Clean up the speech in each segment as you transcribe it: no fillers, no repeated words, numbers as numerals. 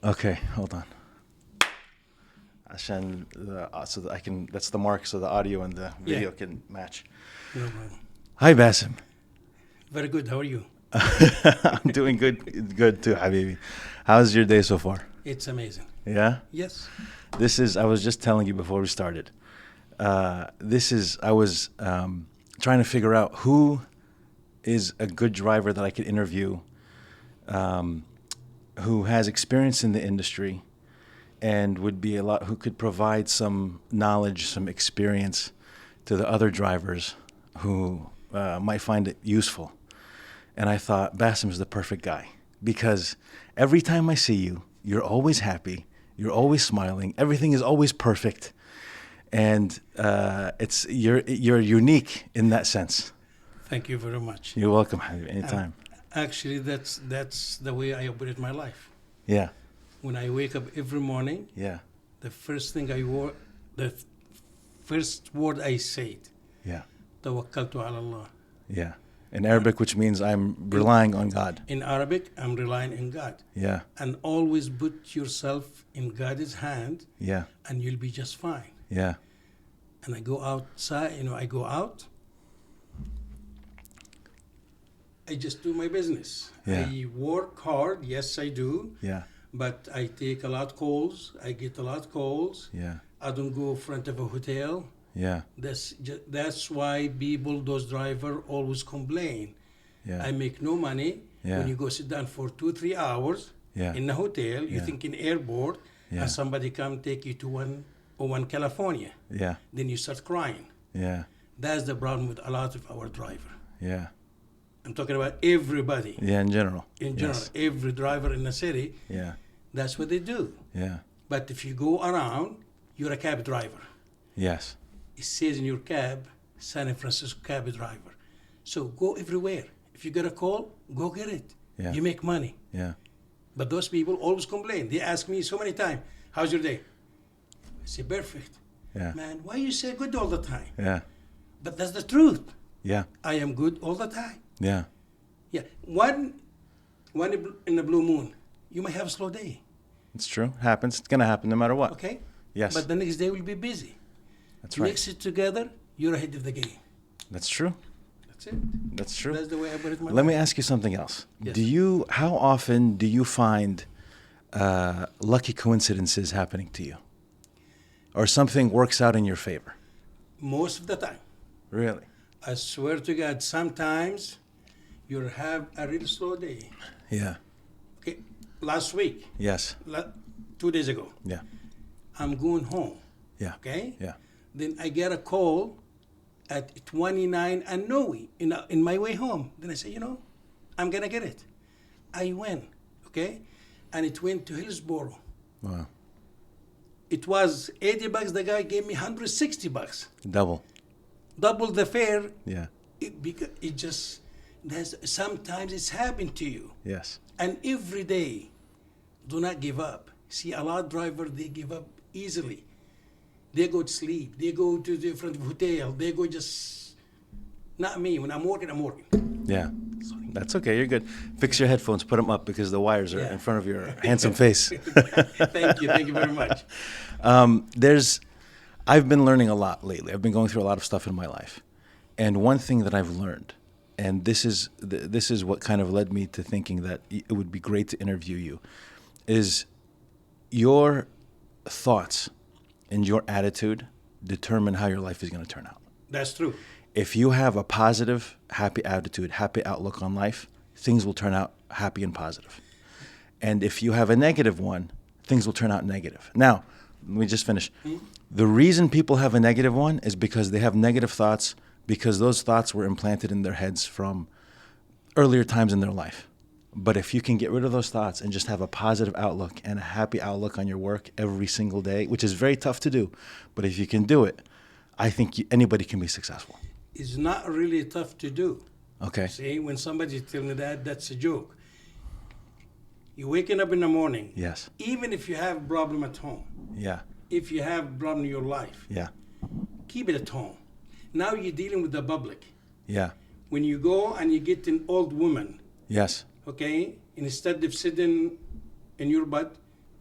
Okay, hold on. عشان so that I can, that's the mark so the audio and the video can match. No problem. Hi Basem. Very good. How are you? I'm doing good too, Habibi. How's your day so far? It's amazing. Yeah? Yes. I was just telling you before we started. I was trying to figure out who is a good driver that I could interview, who has experience in the industry and who could provide some knowledge, some experience to the other drivers who might find it useful. And I thought Basem's the perfect guy because every time I see you, you're always happy, you're always smiling, everything is always perfect, and you're unique in that sense. Thank you very much. You're welcome, Habib, anytime. Actually, that's the way I operate my life. Yeah. When I wake up every morning, Yeah. the first word I say, Yeah. Tawakkaltu ala Allah. Yeah. In Arabic, which means I'm relying on God. In Arabic, I'm relying on God. Yeah. And always put yourself in God's hand, Yeah. and you'll be just fine. Yeah. And I go outside, I go out. I just do my business. Yeah. I work hard, yes, I do. Yeah. But I take a lot calls. I get a lot calls. Yeah. I don't go in front of a hotel. Yeah. That's why those drivers always complain. Yeah. I make no money. Yeah. When you go sit down for 2-3 hours in a hotel, you think in airport, and somebody come take you to one California. Yeah. Then you start crying. Yeah. That's the problem with a lot of our driver. Yeah. I'm talking about everybody. Yeah, in general. In general, Yes. every driver in the city, Yeah. that's what they do. Yeah. But if you go around, you're a cab driver. Yes. It says in your cab, San Francisco cab driver. So go everywhere. If you get a call, go get it. Yeah. You make money. Yeah. But those people always complain. They ask me so many times, how's your day? I say, perfect. Yeah. Man, why you say good all the time? Yeah. But that's the truth. Yeah. I am good all the time. Yeah. Yeah. One in a blue moon, you might have a slow day. It's true. Happens. It's gonna happen no matter what. Okay? Yes. But the next day will be busy. That's right. Mix it together, you're ahead of the game. That's true. That's it. That's true. That's the way I put it in my Let life. me ask you something else. Yes. How often do you find lucky coincidences happening to you? Or something works out in your favor? Most of the time. Really? I swear to God, sometimes you'll have a real slow day. Yeah. Okay, last week, Yes. 2 days ago, Yeah. I'm going home. Yeah. Okay? Yeah. Then I get a call at 29 and Noe in my way home. Then I say, I'm going to get it. I went, okay? And it went to Hillsboro. Wow. It was $80. The guy gave me $160. Double. Double the fare. Yeah. Sometimes it's happened to you. Yes. And every day, do not give up. See, a lot of drivers, they give up easily. They go to sleep. They go to the front of hotel. They go just, not me. When I'm working, I'm working. Yeah. That's okay. You're good. Fix your headphones. Put them up because the wires are Yeah. in front of your handsome face. Thank you. Thank you very much. I've been learning a lot lately. I've been going through a lot of stuff in my life. And one thing that I've learned, and this is what kind of led me to thinking that it would be great to interview you, is your thoughts and your attitude determine how your life is going to turn out. That's true. If you have a positive, happy attitude, happy outlook on life, things will turn out happy and positive. And if you have a negative one, things will turn out negative. Now, let me just finish. The reason people have a negative one is because they have negative thoughts, because those thoughts were implanted in their heads from earlier times in their life. But if you can get rid of those thoughts and just have a positive outlook and a happy outlook on your work every single day, which is very tough to do, but if you can do it, I think anybody can be successful. It's not really tough to do. Okay. See, when somebody tells me that's a joke. You're waking up in the morning. Yes. Even if you have a problem at home, Yeah. if you have a problem in your life, Yeah. keep it at home. Now you're dealing with the public. Yeah. When you go and you get an old woman, Yes. okay, instead of sitting in your butt,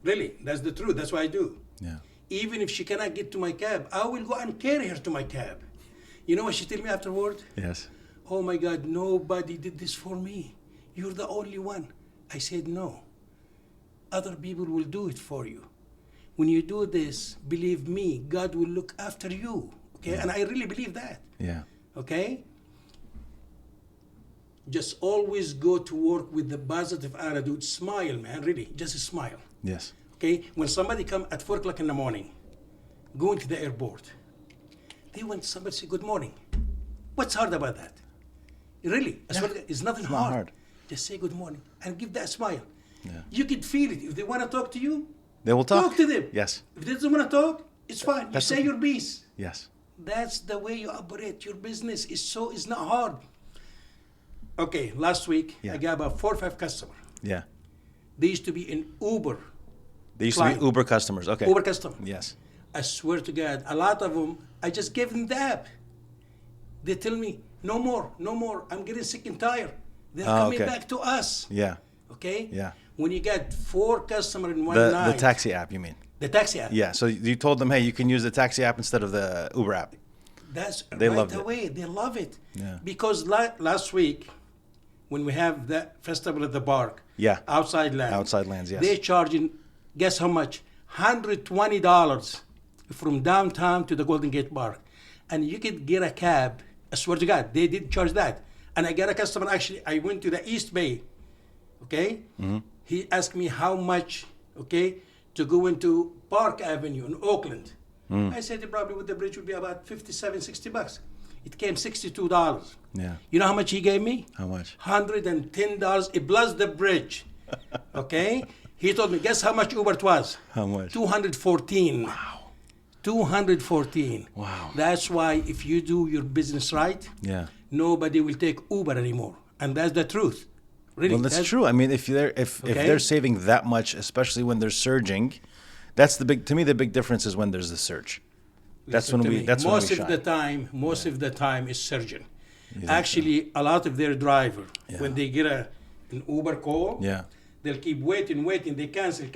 Really, that's the truth. That's what I do. Yeah. Even if she cannot get to my cab, I will go and carry her to my cab. You know what she tell me afterward? Yes. Oh my God, nobody did this for me. You're the only one. I said, no. Other people will do it for you. When you do this, believe me, God will look after you. Okay? Yeah. And I really believe that. Yeah. Okay? Just always go to work with the positive attitude. Smile, man, really. Just smile. Yes. Okay? When somebody come at 4 o'clock in the morning, going to the airport, they want somebody to say good morning. What's hard about that? Really, I swear to God, it's nothing It's not hard. hard. Just say good morning and give that smile. Yeah. You can feel it. If they want to talk to you, They will talk. talk to them. Yes. If they don't want to talk, it's fine. You That's say okay. your piece. Yes. That's the way you operate. Your business is not hard. Okay, last week Yeah. I got about 4 or 5 customers. Yeah. They used to be in Uber. They used Client. to be Uber customers. Okay. Uber customer. Yes. I swear to God, a lot of them, I just gave them the app. They tell me, no more, no more. I'm getting sick and tired. They're coming okay. back to us. Yeah. Okay? Yeah. When you get 4 customers in one The night. taxi app, you mean? The taxi app. Yeah. So you told them, hey, you can use the taxi app instead of the Uber app. That's They right loved it. away. They love it. Yeah. Because last week, when we have that festival at the park, Yeah. outside lands. Outside lands, yes. They're charging, guess how much? $120 from downtown to the Golden Gate Park. And you could get a cab. I swear to God, they did charge that. And I got a customer, actually, I went to the East Bay, okay? Mm-hmm. He asked me how much, okay, to go into Park Avenue in Oakland. I said probably with the bridge would be about $57-60. It came $62. Yeah. You know how much he gave me? How much? $110. It plus the bridge. Okay? He told me, guess how much Uber it was? How much? 214. Wow. 214. Wow. That's why if you do your business right, Yeah. nobody will take Uber anymore. And that's the truth. Really. Well, that's true. I mean, if Okay. they're saving that much, especially when they're surging, that's the big. To me, the big difference is when there's the surge. That's Listen when to we. me. That's most when we of shine. the time is surgeon. think Actually, a lot of their driver, Yeah. when they get an Uber call, Yeah. they'll keep waiting. They cancel.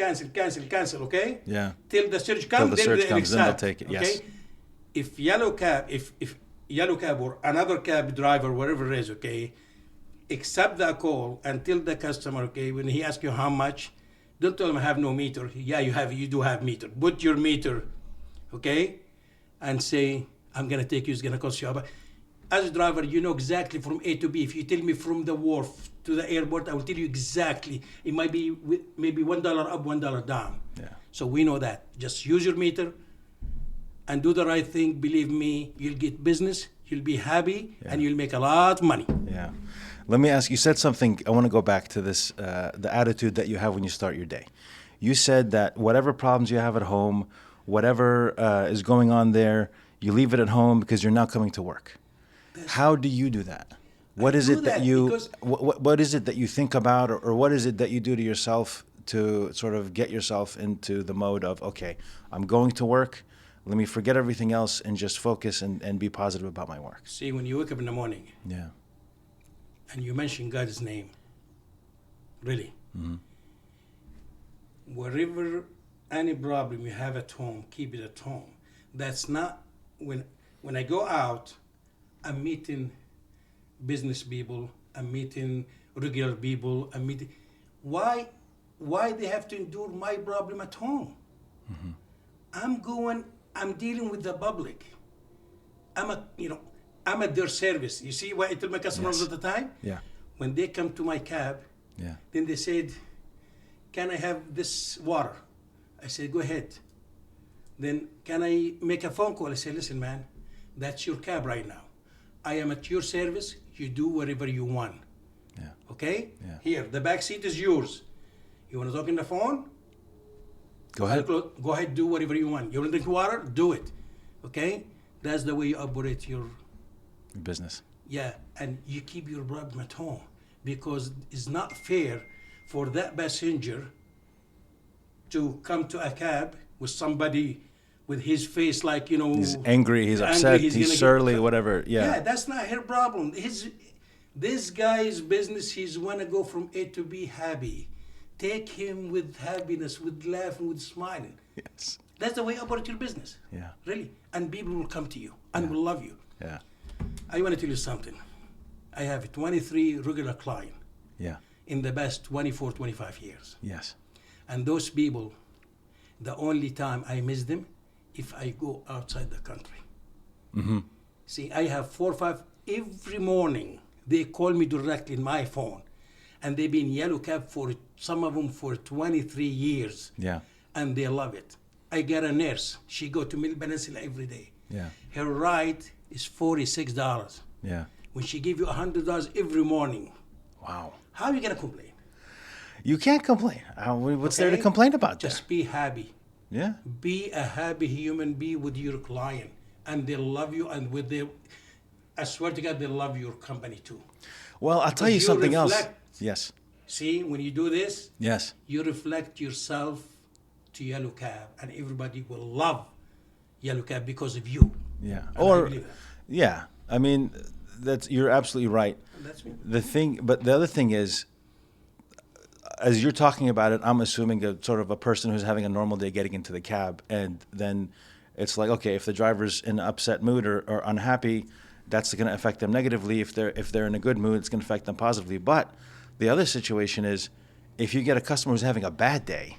Okay? Yeah. Till the surge Till comes, the then surge they'll comes, then they'll accept, take it, yes. Okay? If yellow cab or another cab driver, whatever it is, okay, accept that call and tell the customer, okay, when he asks you how much, don't tell him I have no meter. Yeah, you do have meter. Put your meter, okay, and say, I'm gonna take you, it's gonna cost you. But as a driver, you know exactly from A to B. If you tell me from the wharf to the airport, I will tell you exactly. It might be maybe $1 up, $1 down. Yeah. So we know that. Just use your meter and do the right thing. Believe me, you'll get business, you'll be happy, and you'll make a lot of money. Yeah. Let me ask you said something. I want to go back to this, the attitude that you have when you start your day. You said that whatever problems you have at home, whatever is going on there, you leave it at home because you're not coming to work. How do you do that? What is do it that that you because- what is it that you think about, or what is it that you do to yourself to sort of get yourself into the mode of, okay, I'm going to work, let me forget everything else and just focus and be positive about my work? See, when you wake up in the morning Yeah. and you mention God's name, really, wherever any problem you have at home, keep it at home. That's not when I go out, I'm meeting business people, I'm meeting regular people, I'm meeting. Why they have to endure my problem at home? I'm dealing with the public. I'm at their service. You see why I tell my customers Yes. all the time? Yeah. When they come to my cab, Yeah. then they said, can I have this water? I said, go ahead. Then can I make a phone call? I said, listen, man, that's your cab right now. I am at your service. You do whatever you want. Yeah. Okay? Yeah. Here, the back seat is yours. You want to talk on the phone? Go ahead. Go ahead, do whatever you want. You want to drink water? Do it. Okay? That's the way you operate your Business. Yeah, and you keep your problem at home because it's not fair for that passenger to come to a cab with somebody with his face like, He's angry, he's upset, he's gonna surly, whatever. Yeah, that's not her problem. This guy's business, he's want to go from A to B happy. take him with happiness, with laughing, with smiling. Yes. That's the way you operate your business. Yeah. Really. And people will come to you and Yeah. will love you. Yeah. I want to tell you something. I have 23 regular clients Yeah. in the past 24, 25 years. Yes. And those people, the only time I miss them, if I go outside the country. Mm-hmm. See, I have 4 or 5 every morning. They call me directly in my phone. And they've been yellow cab for, some of them for 23 years. Yeah. And they love it. I get a nurse. She go to Middle Peninsula every day. Yeah. Her ride is $46. Yeah. When she give you $100 every morning, Wow. how are you going to complain? You can't complain. What's there to Okay? complain about? Just be happy. Yeah. Be a happy human being with your client. And they love you. And with their, I swear to God, they love your company too. Well, I'll tell you You something else. reflect. Yes. See, when you do this, Yes. you reflect yourself to Yellow Cab. And everybody will love Yellow Cab because of you. Yeah. And I Or, believe that. yeah. I mean, you're absolutely right. And that's me. But the other thing is, as you're talking about it, I'm assuming a sort of a person who's having a normal day getting into the cab, and then it's like, okay, if the driver's in an upset mood or unhappy, that's going to affect them negatively. If they're in a good mood, it's going to affect them positively. But the other situation is, if you get a customer who's having a bad day,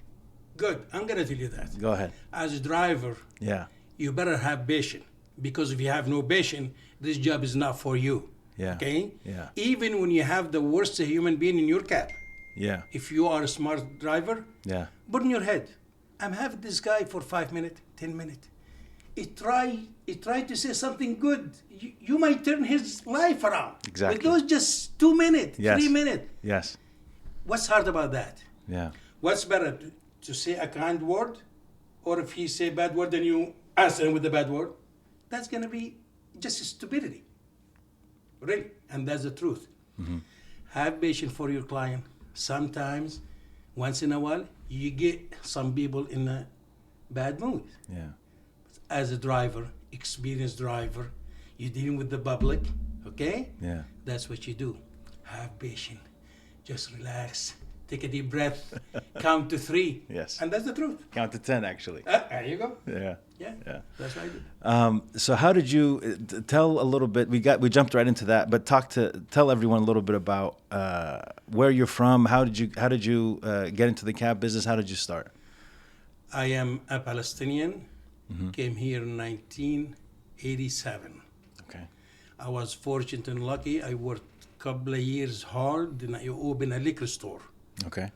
Good. I'm going to tell you that. go ahead. As a driver, Yeah. you better have patience. Because if you have no patience, this job is not for you. Yeah. Okay? Yeah. Even when you have the worst human being in your cab, Yeah. if you are a smart driver, Yeah. put in your head, I'm having this guy for 5 minutes, 10 minutes. He try to say something good. You might turn his life around. Exactly. With those just 2 minutes, Yes. 3 minutes. Yes. What's hard about that? Yeah. What's better, to say a kind word, or if he say bad word, then you answer him with the bad word? That's going to be just stupidity. Really. And that's the truth. Mm-hmm. Have patience for your client. Sometimes, once in a while, you get some people in a bad mood. Yeah. As a driver, experienced driver, you're dealing with the public, okay? Yeah. That's what you do. Have patience. Just relax. Take a deep breath. Count to 3. Yes. And that's the truth. Count to 10, actually. There you go. Yeah. Yeah. Yeah. That's what I do. So how did you tell a little bit? We jumped right into that, but tell everyone a little bit about where you're from. How did you get into the cab business? How did you start? I am a Palestinian. Came here in 1987. Okay. I was fortunate and lucky. I worked a couple of years hard. Then I opened a liquor store Okay.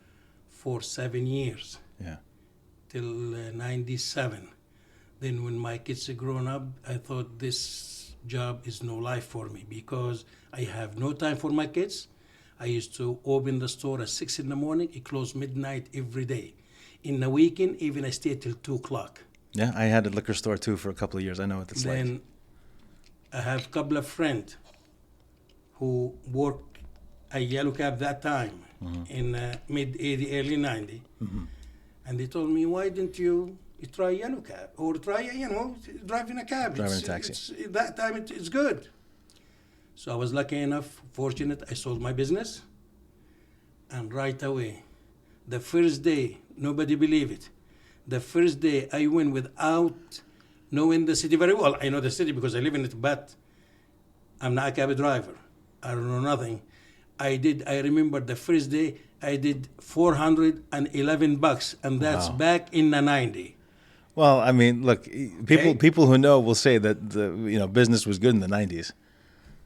for 7 years Yeah. till 97. Then when my kids are grown up, I thought this job is no life for me because I have no time for my kids. I used to open the store at 6 in the morning. It closed midnight every day. In the weekend, even I stayed till 2 o'clock. Yeah, I had a liquor store too for a couple of years. I know what it's Then like. I have a couple of friends who worked a yellow cab that time in mid 80, early 90. And they told me, why didn't you try yellow cab or try, driving a cab? Driving a taxi. That time it's good. So I was lucky enough, fortunate, I sold my business. And right away, the first day, nobody believed it. The first day I went without knowing the city very well. I know the city because I live in it, but I'm not a cab driver. I don't know nothing. I remember the first day I did $411, and that's Wow. back in the 90. Well, I mean, look, Okay. people who know will say that the business was good in the 90s.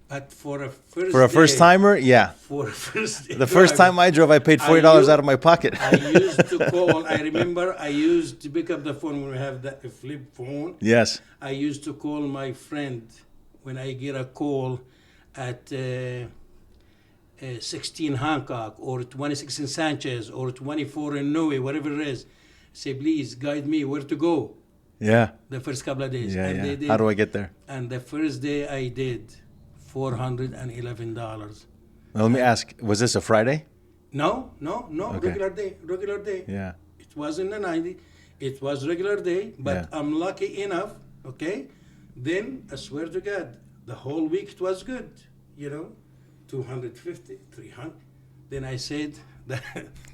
But for a first For a first day- timer, yeah. For a first day The first driver, time I drove, I paid $40 out of my pocket. I used to call. I remember I used to pick up the phone when we have that flip phone. Yes. I used to call my friend when I get a call at 16 Hancock or 26 in Sanchez or 24 in Noe, whatever it is. Say, please guide me where to go Yeah. the first couple of days. Yeah, And they yeah. did. How do I get there? And the first day I did $411. Well, let me ask, was this a Friday? No, Okay. regular day. Yeah. It was in the 90s. It was regular day, but Yeah. I'm lucky enough, okay? Then, I swear to God, the whole week it was good, 250, 300. Then I said,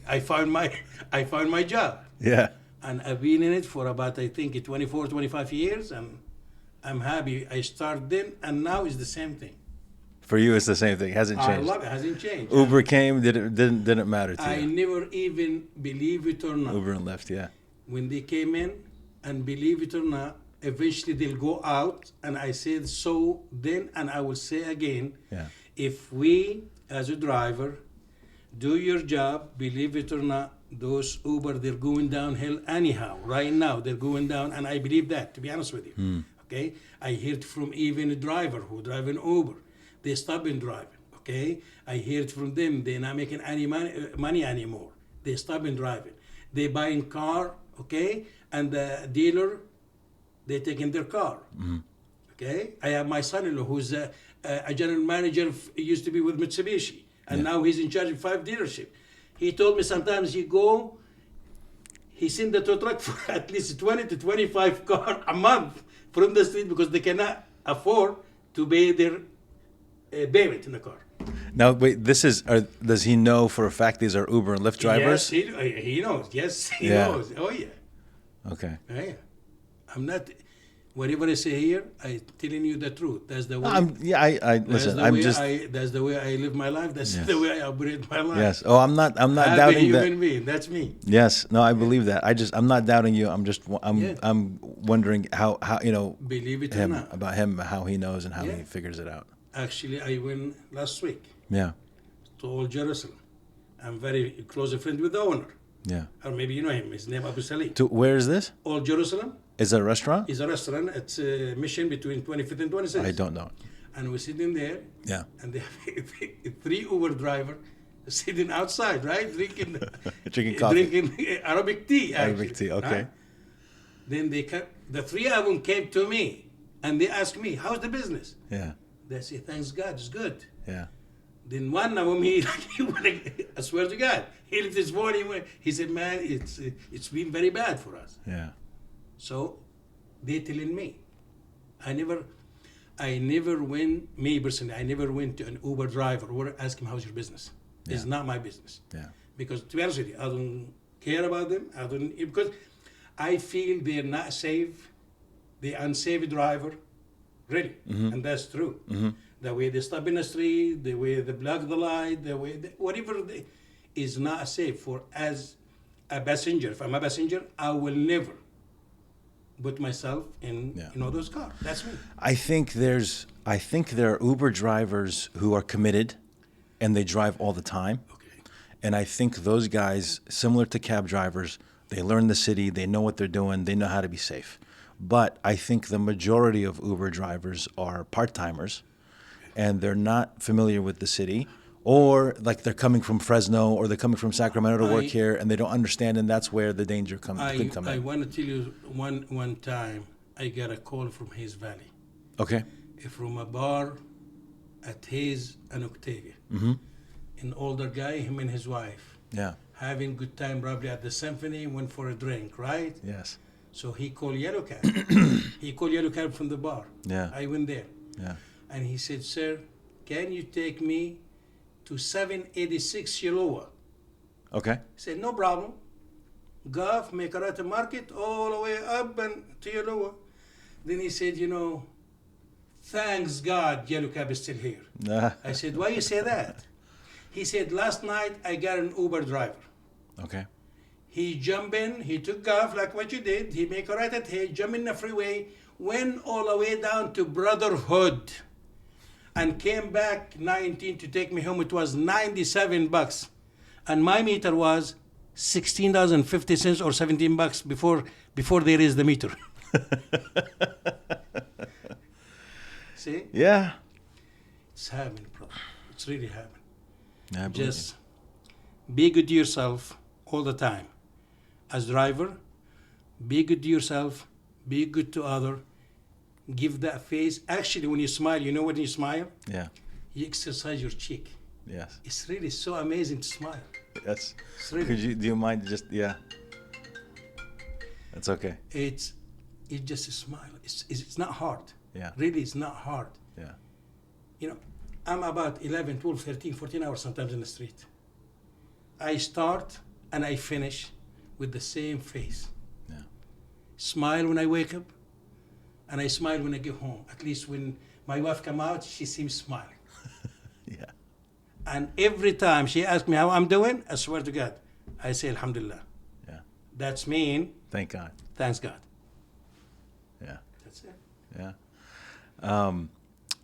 I found my job. Yeah. And I've been in it for about, I think, 24, 25 years, and I'm happy. I started then, and now it's the same thing. For you, it's the same thing. It hasn't I changed. love it. It hasn't changed. Uber came, didn't matter to I you. never even, believe it or not, Uber and Lyft, yeah. when they came in, and believe it or not, eventually they'll go out, and I said so then, and I will say again, Yeah. if we, as a driver, do your job, believe it or not, those Uber, they're going downhill anyhow. Right now, they're going down, and I believe that, to be honest with you. Okay? I heard from even a driver who drive an Uber. They stop in driving. Okay? I heard from them, they're not making any money anymore. They stop in driving. They buy a car, okay? And the dealer, they take in their car. Okay? I have my son-in-law who's a general manager, used to be with Mitsubishi. And now he's in charge of 5 dealerships. He told me sometimes he send the tow truck for at least 20 to 25 cars a month from the street because they cannot afford to pay their payment in the car. Now, wait, does he know for a fact these are Uber and Lyft drivers? Yes, he knows. Yes, he Yeah. knows. Oh, yeah. Okay. Yeah. I'm not, whatever I say here, I'm telling you the truth. That's the way. Listen, I'm just, That's the way I live my life. That's Yes. the way I operate my life. yes. Oh, I'm not I'm doubting a that. human being. That's me. Yes. No, I believe that. I'm not doubting you. Yeah. I'm wondering how, Believe it or not. about him, how he knows and how Yeah. he figures it out. Actually, I went last week Yeah. to Old Jerusalem. I'm very close friend with the owner. Yeah. Or maybe you know him. His name Abu Salim. Where is this? Old Jerusalem Is it a restaurant? is a restaurant. It's a mission between 25th and 26th. I don't know. And we're sitting there, Yeah. and they have 3 Uber driver sitting outside, right? Drinking Drinking coffee. Drinking Arabic tea. Arabic actually, tea, okay. right? Then the 3 of them came to me, and they asked me, how's the business? Yeah. They say, thanks God, it's good. Yeah. Then one of them, I swear to God, he left his phone. He said, "Man, it's been very bad for us." Yeah. So they telling me, I never went. Me personally, I never went to an Uber driver or ask him, "How's your business?" It's Yeah. not my business. Yeah. Because to be honest with you, I don't care about them. I don't because I feel they're not safe. They're unsafe driver, really, and that's true. The way they stop in the street, the way they block the light, the way whatever is not safe for as a passenger. If I'm a passenger, I will never put myself in those cars. That's me. I think there are Uber drivers who are committed and they drive all the time. Okay. And I think those guys, similar to cab drivers, they learn the city, they know what they're doing, they know how to be safe. But I think the majority of Uber drivers are part-timers and they're not familiar with the city, or like they're coming from Fresno or they're coming from Sacramento to work here and they don't understand, and that's where the danger can come I in. want to tell you one time I got a call from Hayes Valley, Okay. from a bar at Hayes and Octavia. An older guy, him and his wife, Yeah. having good time probably at the symphony, went for a drink, right? Yes. So he called Yellow Cab. He called Yellow Cab from the bar. Yeah. I went there. Yeah. And he said, "Sir, can you take me to 786 Yaloa?" Okay. I said, "No problem. Golf, make a right to market, all the way up and to Yaloa." Then he said, "Thanks God Yellow Cab is still here." I said, "Why you say that?" He said, "Last night I got an Uber driver. Okay. He jumped in, he took off like what you did. He make a right at here, jump in the freeway, went all the way down to Brotherhood, and came back 19 to take me home. It was $97, and my meter was $16.50 or $17 before they raised the meter." See, Yeah. it's happening, brother. It's really happening. Yeah, I believe Just be good to yourself all the time. As driver, be good to yourself, be good to other, give that face. Actually, when you smile, when you smile, you. Yeah. you exercise your cheek. Yes. It's really so amazing to smile. That's. It's really, Do you mind just? Yeah. That's okay. it's just a smile. It's not hard. Yeah. Really, it's not hard. Yeah. I'm about 11, 12, 13, 14 hours sometimes in the street. I start and I finish with the same face. Yeah. Smile when I wake up, and I smile when I get home. At least when my wife come out, she seems smiling. Yeah. And every time she asks me how I'm doing, I swear to God, I say Alhamdulillah. Yeah. That's mean, Thank God. thanks God. Yeah. That's it. Yeah.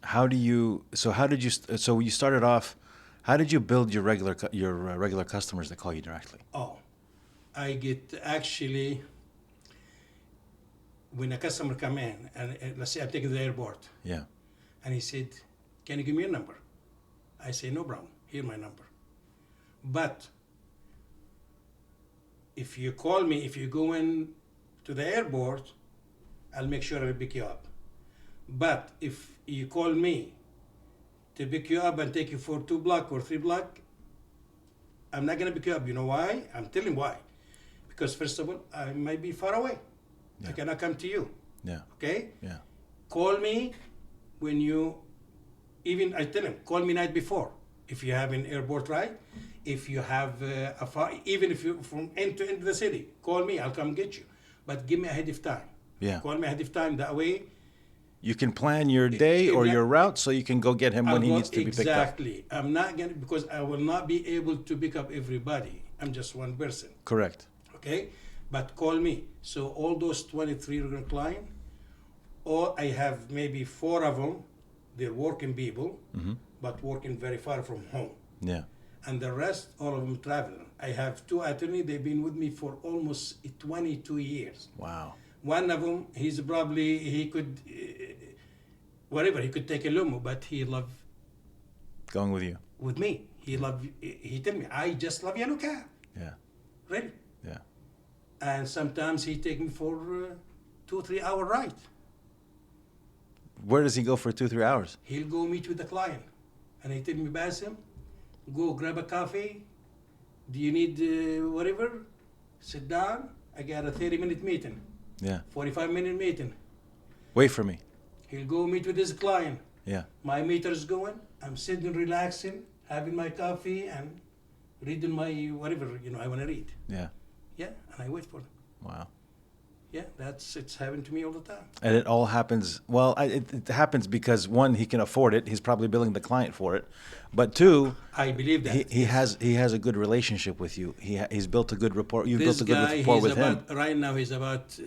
How did you so you started off, how did you build your regular customers that call you directly? Oh, I get actually, when a customer come in, and let's say I'm taking to the airport, Yeah. and he said, can you give me your number? I say, no problem, here my number. But if you call me, if you go in to the airport, I'll make sure I'll pick you up. But if you call me to pick you up and take you for 2 block or 3 block, I'm not gonna pick you up. You know why? I'm telling why. Because first of all, I might be far away. Yeah. I cannot come to you. Yeah. Okay? Yeah. Call me when you, even I tell him, call me night before. If you have an airport ride, if you have a far, even if you from end to end of the city, call me, I'll come get you. But give me ahead of time. Yeah. Call me ahead of time, that way. You can plan your day or your route so you can go get him when he needs to be picked up. Exactly. I'm not gonna, because I will not be able to pick up everybody. I'm just one person. Correct. Okay? But call me. So all those 23 regular clients, or I have maybe 4 of them, they're working people, but working very far from home. Yeah. And the rest, all of them traveling. I have 2 attorneys, they've been with me for almost 22 years. Wow. One of them, he could, whatever, he could take a limo, but he loved Going with you. with me. He tell me, I just love yellow cab. Yeah. Really? Yeah. And sometimes he take me for 2-3 hour ride. Where does he go for 2-3 hours? He'll go meet with the client. And he tell me, Basem, go grab a coffee. Do you need whatever? Sit down. I got a 30-minute meeting, Yeah. 45-minute meeting. Wait for me. He'll go meet with his client. Yeah. My meter's going. I'm sitting, relaxing, having my coffee and reading my whatever, I want to read. Yeah. Yeah, and I wait for them. Wow. Yeah, it's happened to me all the time. And it all happens. Well, it happens because one, he can afford it. He's probably billing the client for it. But two, I believe that. he has a good relationship with you. He's built a good rapport. You've This built a good guy, rapport with him. right now he's about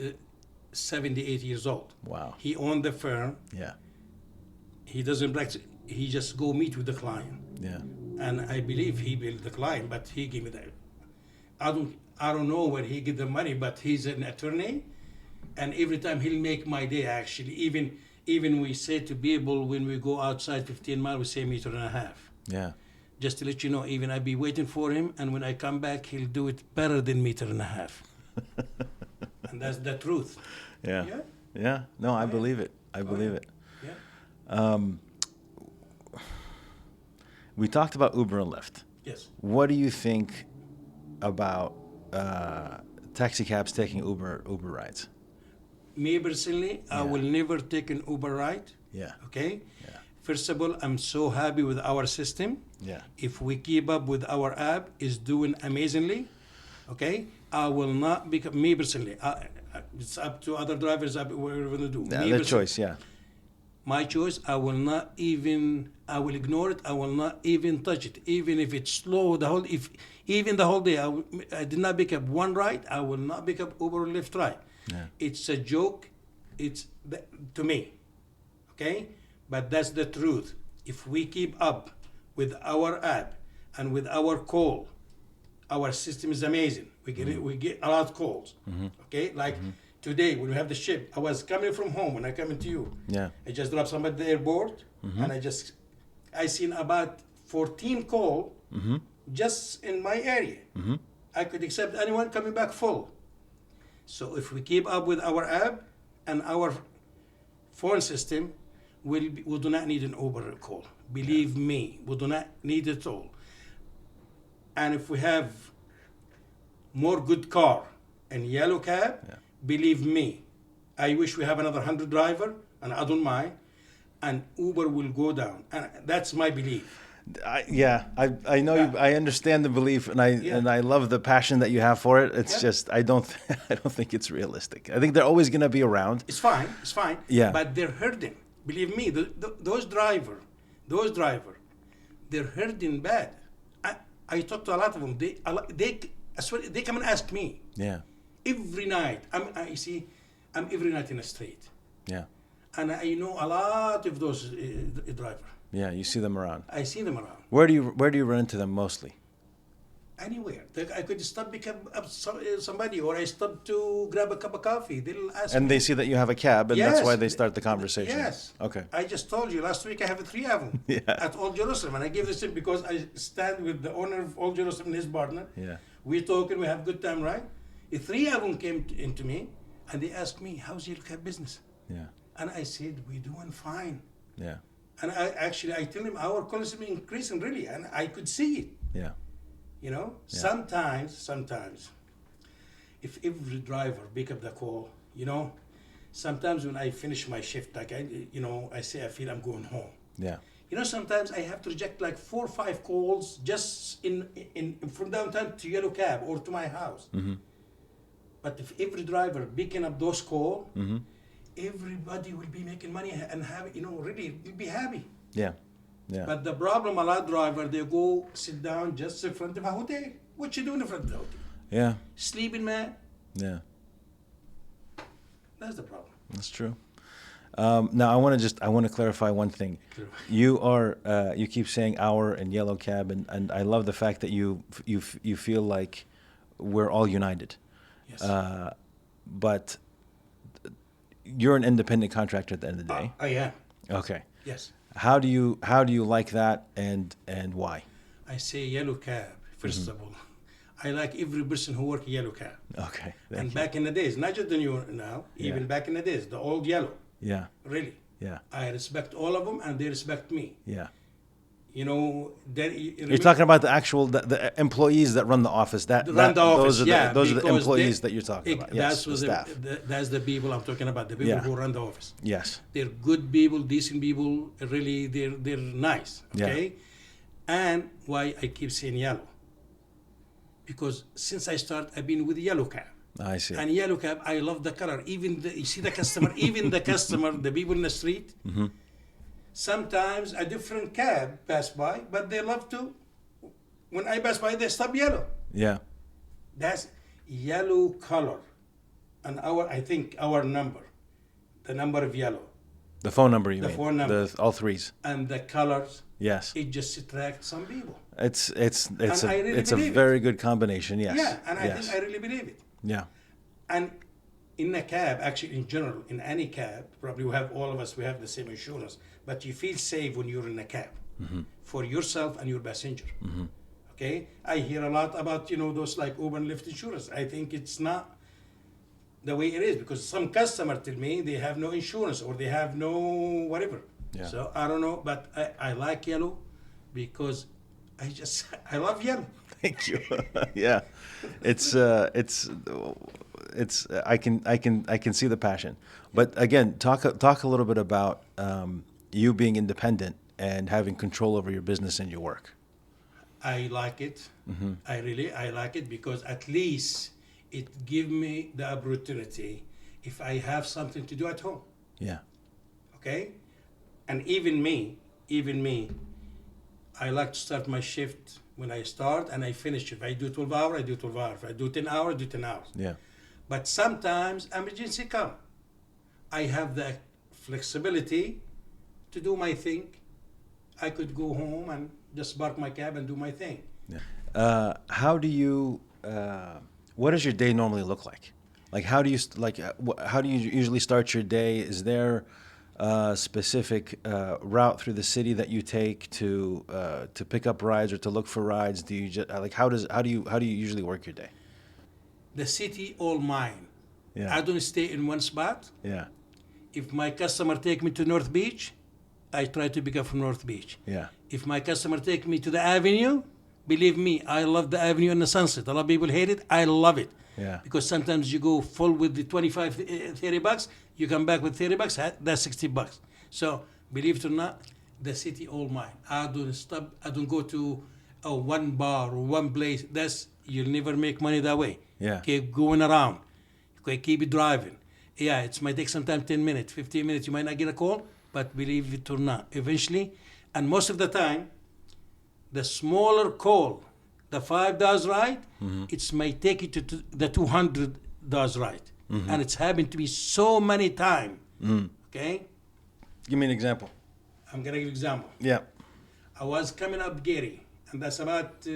78 years old. Wow. He owned the firm. Yeah. He doesn't practice. He just go meet with the client. Yeah. And I believe he billed the client, but he gave me that. I don't know where he get the money, but he's an attorney, and every time he'll make my day. Actually, even we say to people when we go outside 15 miles, we say 1.5 meters. Yeah. Just to let you know, even I be waiting for him, and when I come back, he'll do it better than 1.5 meters. And that's the truth. Yeah. Yeah. Yeah. No, I believe it. I believe it. Yeah. We talked about Uber and Lyft. Yes. What do you think about taxi cabs taking Uber rides? Me personally, I Yeah. will never take an Uber ride. Yeah. Okay. Yeah. First of all, I'm so happy with our system. Yeah. If we keep up with our app, is doing amazingly. Okay. I will not become me personally. It's up to other drivers. Whatever they do. Yeah, Me their personally, choice. Yeah. my choice. I will ignore it. I will not even touch it. Even if it's slow, even the whole day, I did not pick up one ride. I will not pick up Uber or Lyft ride. Yeah. It's a joke. To me, okay? But that's the truth. If we keep up with our app and with our call, our system is amazing. We get a lot of calls. Okay, like today when we have the ship, I was coming from home when I come into you. Yeah. I just dropped somebody at the airport, and I seen about 14 call just in my area. I could accept anyone coming back full. So if we keep up with our app and our phone system, we do not need an Uber call. Believe me, we do not need it all. And if we have more good car and yellow cab, believe me, I wish we have another 100 driver, and I don't mind, and Uber will go down. And that's my belief. I know you, I understand the belief, and I love the passion that you have for it. It's just I don't I don't think it's realistic. I think they're always going to be around. It's fine. It's fine. Yeah. But they're hurting. Believe me, those driver, they're hurting bad. I talk to a lot of them. I swear, they come and ask me. Yeah. Every night. I'm every night in the street. Yeah. And I know a lot of those driver. Yeah, you see them around. I see them around. Where do you run into them mostly? Anywhere. I could stop pick up somebody, or I stop to grab a cup of coffee. They'll ask And me. they see that you have a cab, and that's Yes. why they start the conversation. Yes. Okay. I just told you last week I have 3 of them Yeah. at Old Jerusalem, and I give this to him because I stand with the owner of Old Jerusalem and his partner. Yeah. We talking, we have good time, right? 3 of them came into me, and they asked me, "How's your cab business?" Yeah. And I said, "We're doing fine." Yeah. And I tell him our calls are increasing really, and I could see it. Yeah. You know, Yeah. sometimes, if every driver pick up the call, you know, sometimes when I finish my shift, like I say I feel I'm going home. Yeah. You know, sometimes I have to reject like 4 or 5 calls just in from downtown to Yellow Cab or to my house. Mm-hmm. But if every driver picking up those calls, Mm-hmm. everybody will be making money and have, really will be happy. Yeah. Yeah. But the problem, a lot of driver, they go sit down just in front of a hotel. What you doing in front of the hotel? Yeah. Sleeping, man. Yeah. That's the problem. That's true. Now I want to clarify one thing. Sure. You keep saying our and Yellow Cab, and I love the fact that you feel like we're all united. Yes. But you're an independent contractor at the end of the day. I am. Okay. Yes. How do you like that, and why? I say Yellow Cab, 1st of all. I like every person who work Yellow Cab. Okay. And Thank you. back in the days, not just the new now, even Yeah. back in the days, the old Yellow, Yeah. really. Yeah. I respect all of them and they respect me. Yeah. You know, You're talking about the actual the employees that run the office. Run the office, those are the because employees that you're talking about. Yes, that's the staff. that's the people I'm talking about, the people Yeah. who run the office. Yes. They're good people, decent people, really, they're nice, Yeah. okay? And why I keep saying Yellow? Because since I start, I've been with Yellow Cab. I see. And Yellow Cab, I love the color. You see the customer, even the customer, the people in the street, Mm-hmm. sometimes a different cab pass by, but they love to, when I pass by, they stop yellow. Yeah. That's yellow color. And I think our number, the number of yellow, The phone number, you The mean? phone number. All threes. and the colors, Yes. it just attracts some people. It's And I really a believe it. very good combination. Yes. Yeah, and I yes. think I really believe it. Yeah. And in a cab, actually in general, in any cab, probably all of us, we have the same insurance, but you feel safe when you're in a cab for yourself and your passenger. Okay? I hear a lot about, those like Uber and Lyft insurance. I think it's not the way it is because some customer tell me they have no insurance or they have no whatever. Yeah. So I don't know, but I like yellow because I love yellow. Thank you. Yeah. It's I can see the passion. But again, talk a little bit about you being independent and having control over your business and your work. I like it. I like it because at least it gives me the opportunity if I have something to do at home. Yeah. Okay? And even me, I like to start my shift when I start and I finish. If I do 12 hours, I do 12 hours. If I do 10 hours, I do 10 hours. Yeah. But sometimes emergency come. I have the flexibility to do my thing. I could go home and just park my cab and do my thing. Yeah. How do you? What does your day normally look like? Like how do you how do you usually start your day? Is there a specific route through the city that you take to pick up rides or to look for rides? Do you just how do you usually work your day? The city all mine. Yeah. I don't stay in one spot. Yeah. If my customer take me to North Beach, I try to pick up from North Beach. Yeah. If my customer take me to the Avenue, believe me, I love the Avenue and the Sunset. A lot of people hate it. I love it. Yeah. Because sometimes you go full with the 25, 30 bucks, you come back with 30 bucks, that's 60 bucks. So, believe it or not, the city all mine. I don't stop. I don't go to one bar or one place. You'll never make money that way. Yeah. Keep going around. Okay, keep it driving. Yeah, it might take sometimes 10 minutes, 15 minutes. You might not get a call, but believe it or not, eventually, and most of the time, the smaller call, the $5 ride, it might take you to the $200 ride. And it's happened to me so many times. Okay? Give me an example. I'm going to give you an example. Yeah. I was coming up Gary, and that's about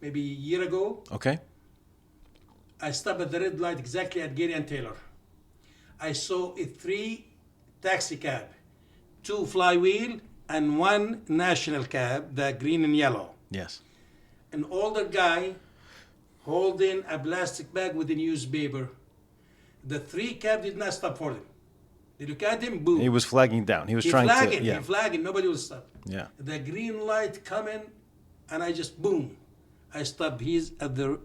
maybe a year ago. Okay. I stopped at the red light exactly at Gary and Taylor. I saw 3 taxi cab, 2 flywheel, and 1 national cab, the green and yellow. Yes. An older guy holding a plastic bag with a newspaper. The 3 cab did not stop for him. They look at him, boom. He was flagging down. He was trying flagging, to. Yeah. He flagging. Nobody will stop. Yeah. The green light coming, and I just boom. I stopped. He's at the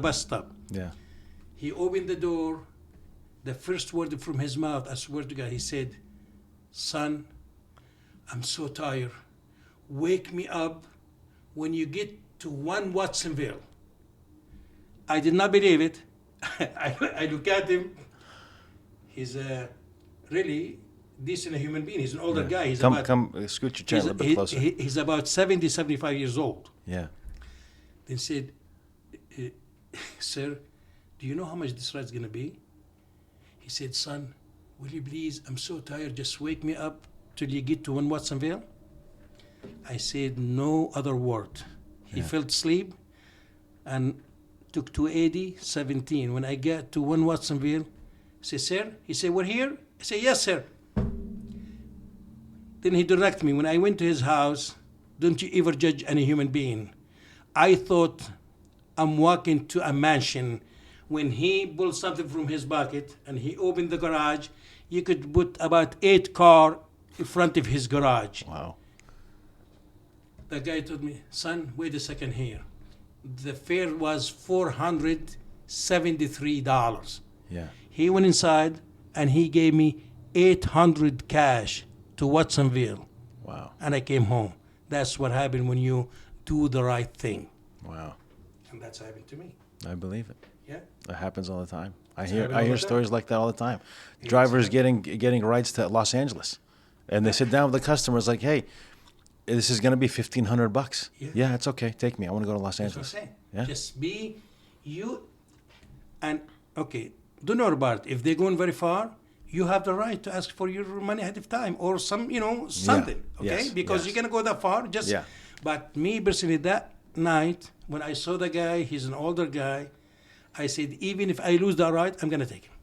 bus stop. Yeah. He opened the door. The first word from his mouth, I swear to God, he said, "Son, I'm so tired. Wake me up when you get to 1 Watsonville." I did not believe it. I look at him. He's a really decent human being. He's an older guy. He's scoot your chair a little bit closer. He's about 70, 75 years old. Yeah. Then said, "Sir, do you know how much this ride's going to be?" He said, "Son, will you please, I'm so tired, just wake me up till you get to 1 Watsonville." I said no other word. He fell asleep and took 280, 17. When I got to 1 Watsonville, I said, "Sir?" He said, "We're here?" I said, "Yes, sir." Then he directed me. When I went to his house, don't you ever judge any human being. I thought I'm walking to a mansion. When he pulled something from his pocket and he opened the garage, you could put about 8 cars in front of his garage. Wow. The guy told me, "Son, wait a second here." The fare was $473. Yeah. He went inside and he gave me 800 cash to Watsonville. Wow. And I came home. That's what happened when you do the right thing. Wow. And that's happened to me. I believe it. Yeah. That happens all the time. I It's hear happening all the time. stories like that all the time. It's Drivers getting rides to Los Angeles, and they sit down with the customers like, "Hey, this is going to be $1,500. Yeah. Yeah, it's okay. Take me. I want to go to Los That's what I'm Angeles." saying. Yeah. Just be you. And, okay, don't know about it. If they're going very far, you have the right to ask for your money ahead of time or something, okay? Yes. Because you're going to go that far. Just. Yeah. But me personally, that night, when I saw the guy, he's an older guy, I said, even if I lose that ride, I'm going to take him.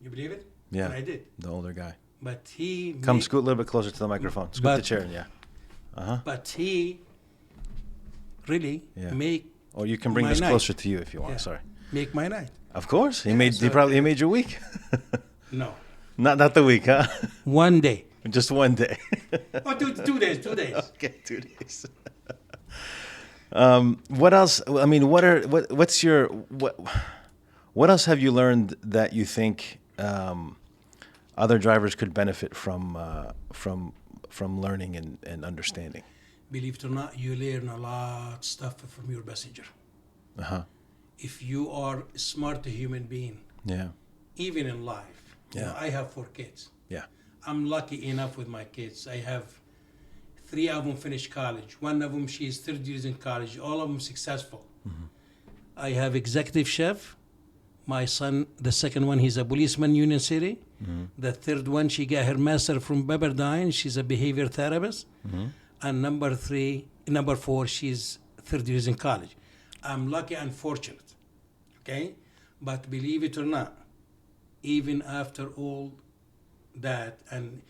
You believe it? Yeah. And I did. The older guy. But he... Come scoot a little bit closer to the microphone. Scoot the chair. Yeah. But he really make... Or you can bring my this night. closer to you if you want. Yeah. Sorry. Make my night. Of course. He so- made your week. No. Not the week, huh? One day. Just one day. Oh, 2 days. 2 days. Okay, 2 days. What else? I mean, what else have you learned that you think other drivers could benefit from learning and understanding? Believe it or not, you learn a lot of stuff from your passenger. Uh-huh. If you are a smart human being, Yeah. even in life. You know, I have 4 kids. Yeah. I'm lucky enough with my kids. I have 3 of them finished college. 1 of them, she's 3rd years in college. All of them successful. Mm-hmm. I have executive chef. My son, the second one, he's a policeman in Union City. Mm-hmm. The 3rd one, she got her master from Pepperdine. She's a behavior therapist. Mm-hmm. And number 4, she's 3rd years in college. I'm lucky and fortunate, okay? But believe it or not, even after all that, and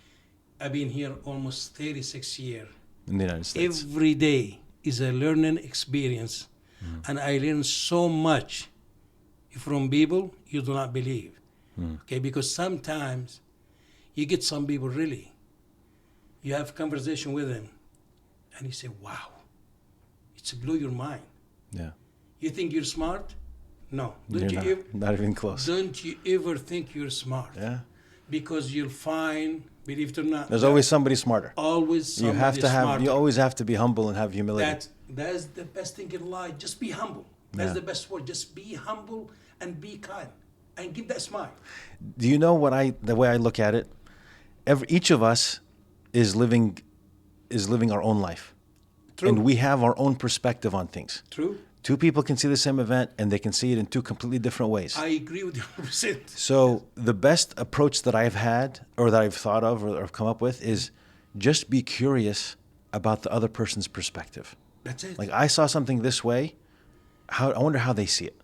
I've been here almost 36 years, In the United States. every day is a learning experience. And I learn so much from people you do not believe, okay? Because sometimes you get some people really, you have conversation with them, and you say, wow, it's blow your mind. Yeah. You think you're smart? No. You're not even close. Don't you ever think you're smart. Yeah. because you'll find, believe it or not, There's that always somebody smarter. always You somebody have to have. smarter. You always have to be humble and have humility. That's the best thing in life. Just be humble. That's Yeah. the best word. Just be humble and be kind and give that smile. Do you know the way I look at it? Each of us is living our own life. True. And we have our own perspective on things. True. Two people can see the same event and they can see it in two completely different ways. I agree with you 100%. So the best approach that I've had or that I've thought of or have come up with is just be curious about the other person's perspective. That's it. Like I saw something this way, I wonder how they see it.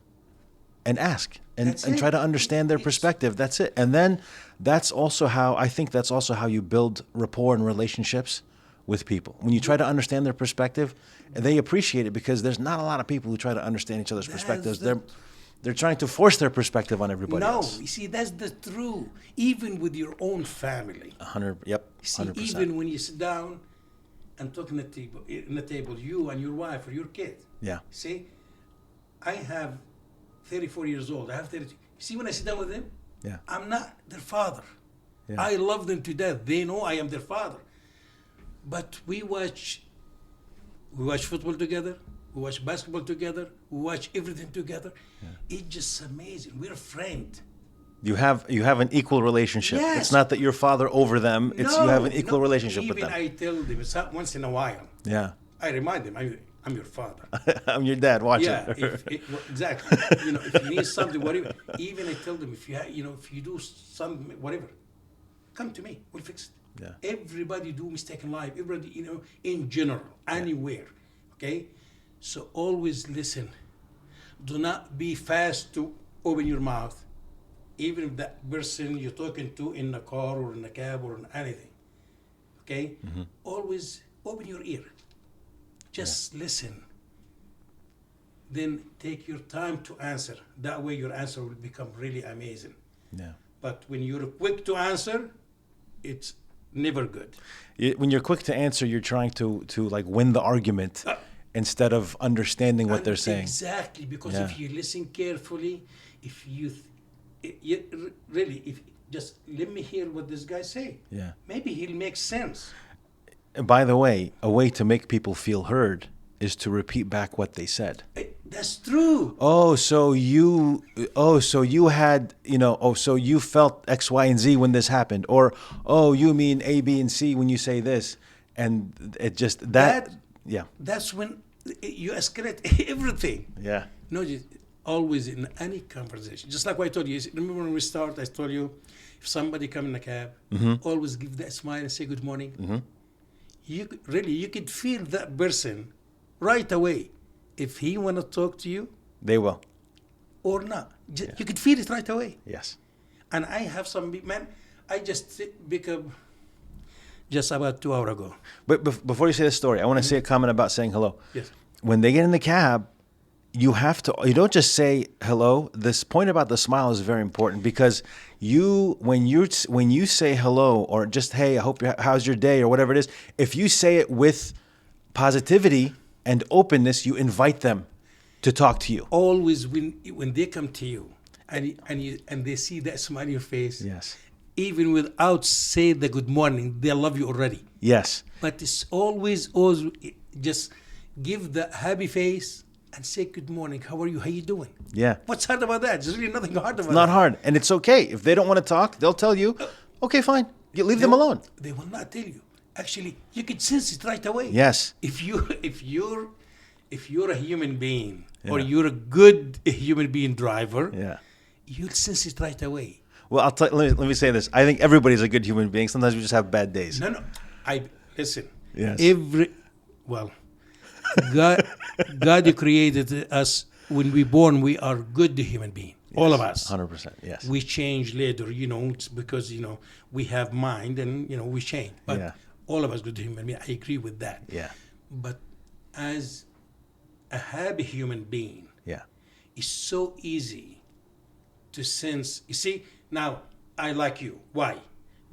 And ask and That's try it. to understand their It's- perspective. That's it. And then that's also how you build rapport and relationships with people. When you try to understand their perspective, they appreciate it because there's not a lot of people who try to understand each other's perspectives. They're trying to force their perspective on everybody No, else. you see, that's the truth. Even with your own family. 100. Yep. You see, 100%. even when you sit down and talk in the table, you and your wife or your kid. Yeah. See, I have 34 years old. I have 32. See, when I sit down with them, Yeah. I'm not their father. Yeah. I love them to death. They know I am their father. But we watch football together. We watch basketball together. We watch everything together. It's just amazing. We're friends. You have an equal relationship. Yes. It's not that you're father over them. It's you have an equal relationship with Even them. I tell them once in a while. Yeah. I remind them, I'm your father. I'm your dad. Watch Yeah, it. exactly. If you need something, whatever. Even I tell them, if you do something, whatever, come to me. We'll fix it. Yeah. Everybody do mistake in life. Everybody, in general, anywhere. Okay, so always listen. Do not be fast to open your mouth, even if that person you're talking to in a car or in a cab or in anything. Okay, always open your ear. Just listen. Then take your time to answer. That way your answer will become really amazing. Yeah. But when you're quick to answer, it's never good. When you're quick to answer, you're trying to like win the argument instead of understanding what they're saying. Exactly, because Yeah. if you listen carefully, if you just let me hear what this guy say. Yeah. Maybe he'll make sense. And by the way, a way to make people feel heard is to repeat back what they said. That's true. So you had, so you felt X, Y, and Z when this happened. Or, you mean A, B, and C when you say this. And it just, yeah. That's when you escalate everything. Yeah. No, just always in any conversation. Just like what I told you. Remember when we start, I told you, if somebody come in a cab, always give that smile and say good morning. Mm-hmm. You could feel that person right away. If he want to talk to you They will. or not. You could feel it right away. Yes. And I have some big man, I just pick up just about 2 hours ago. But before you say the story, I want to say a comment about saying hello. Yes. When they get in the cab, you don't just say hello. This point about the smile is very important because when you say hello or just, hey, how's your day or whatever it is, if you say it with positivity and openness, you invite them to talk to you. Always when they come to you and they see that smile on your face, Yes. even without say the good morning, they love you already. Yes. But it's always just give the happy face and say good morning. How are you? How you doing? Yeah. What's hard about that? There's really nothing hard about Not that. hard. And it's okay. If they don't want to talk, they'll tell you, okay, fine. You leave them alone. They will not tell you. Actually, you can sense it right away. Yes. If you're a human being or Yeah. you're a good human being driver, Yeah. you'll sense it right away. Well, let me say this. I think everybody's a good human being. Sometimes we just have bad days. No. Listen. Yes. God created us when we born. We are good human being. All of us. 100%. Yes. We change later, it's because we have mind and we change. But Yeah. all of us good human being. I agree with that. Yeah. But as a happy human being, Yeah. it's so easy to sense. You see, now I like you. Why?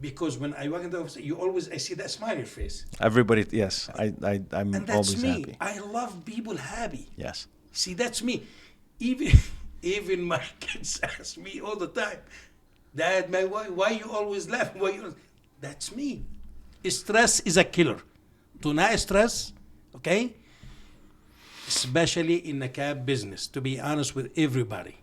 Because when I walk in the office, I see that smile on your face. Everybody, yes. I'm And that's always me. happy. I love people happy. Yes. See, that's me. Even my kids ask me all the time, Dad, why you always laugh? That's me. Stress is a killer. Do not stress, okay? Especially in the cab business, to be honest with everybody.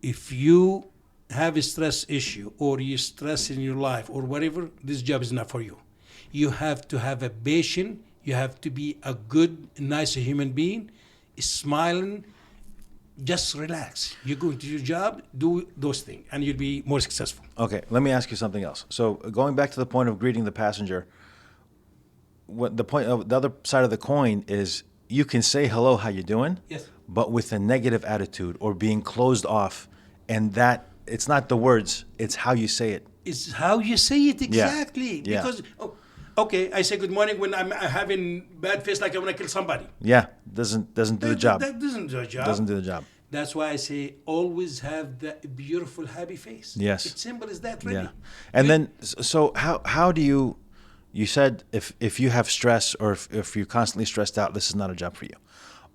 If you have a stress issue or you stress in your life or whatever, this job is not for you. You have to have a patient. You have to be a good, nice human being, smiling. Just relax. You go into your job, do those things, and you'll be more successful. Okay, let me ask you something else. So going back to the point of greeting the passenger, what the point of the other side of the coin is you can say hello, how you doing? Yes. But with a negative attitude or being closed off, and that it's not the words, it's how you say it. It's how you say it exactly. Yeah. Because okay, I say good morning when I'm having bad face, like I want to kill somebody. Yeah, doesn't do the job. That doesn't do the job. Doesn't do the job. That's why I say always have that beautiful, happy face. Yes. It's simple as that, really. Yeah. And then, so how do you said if you have stress or if you're constantly stressed out, this is not a job for you.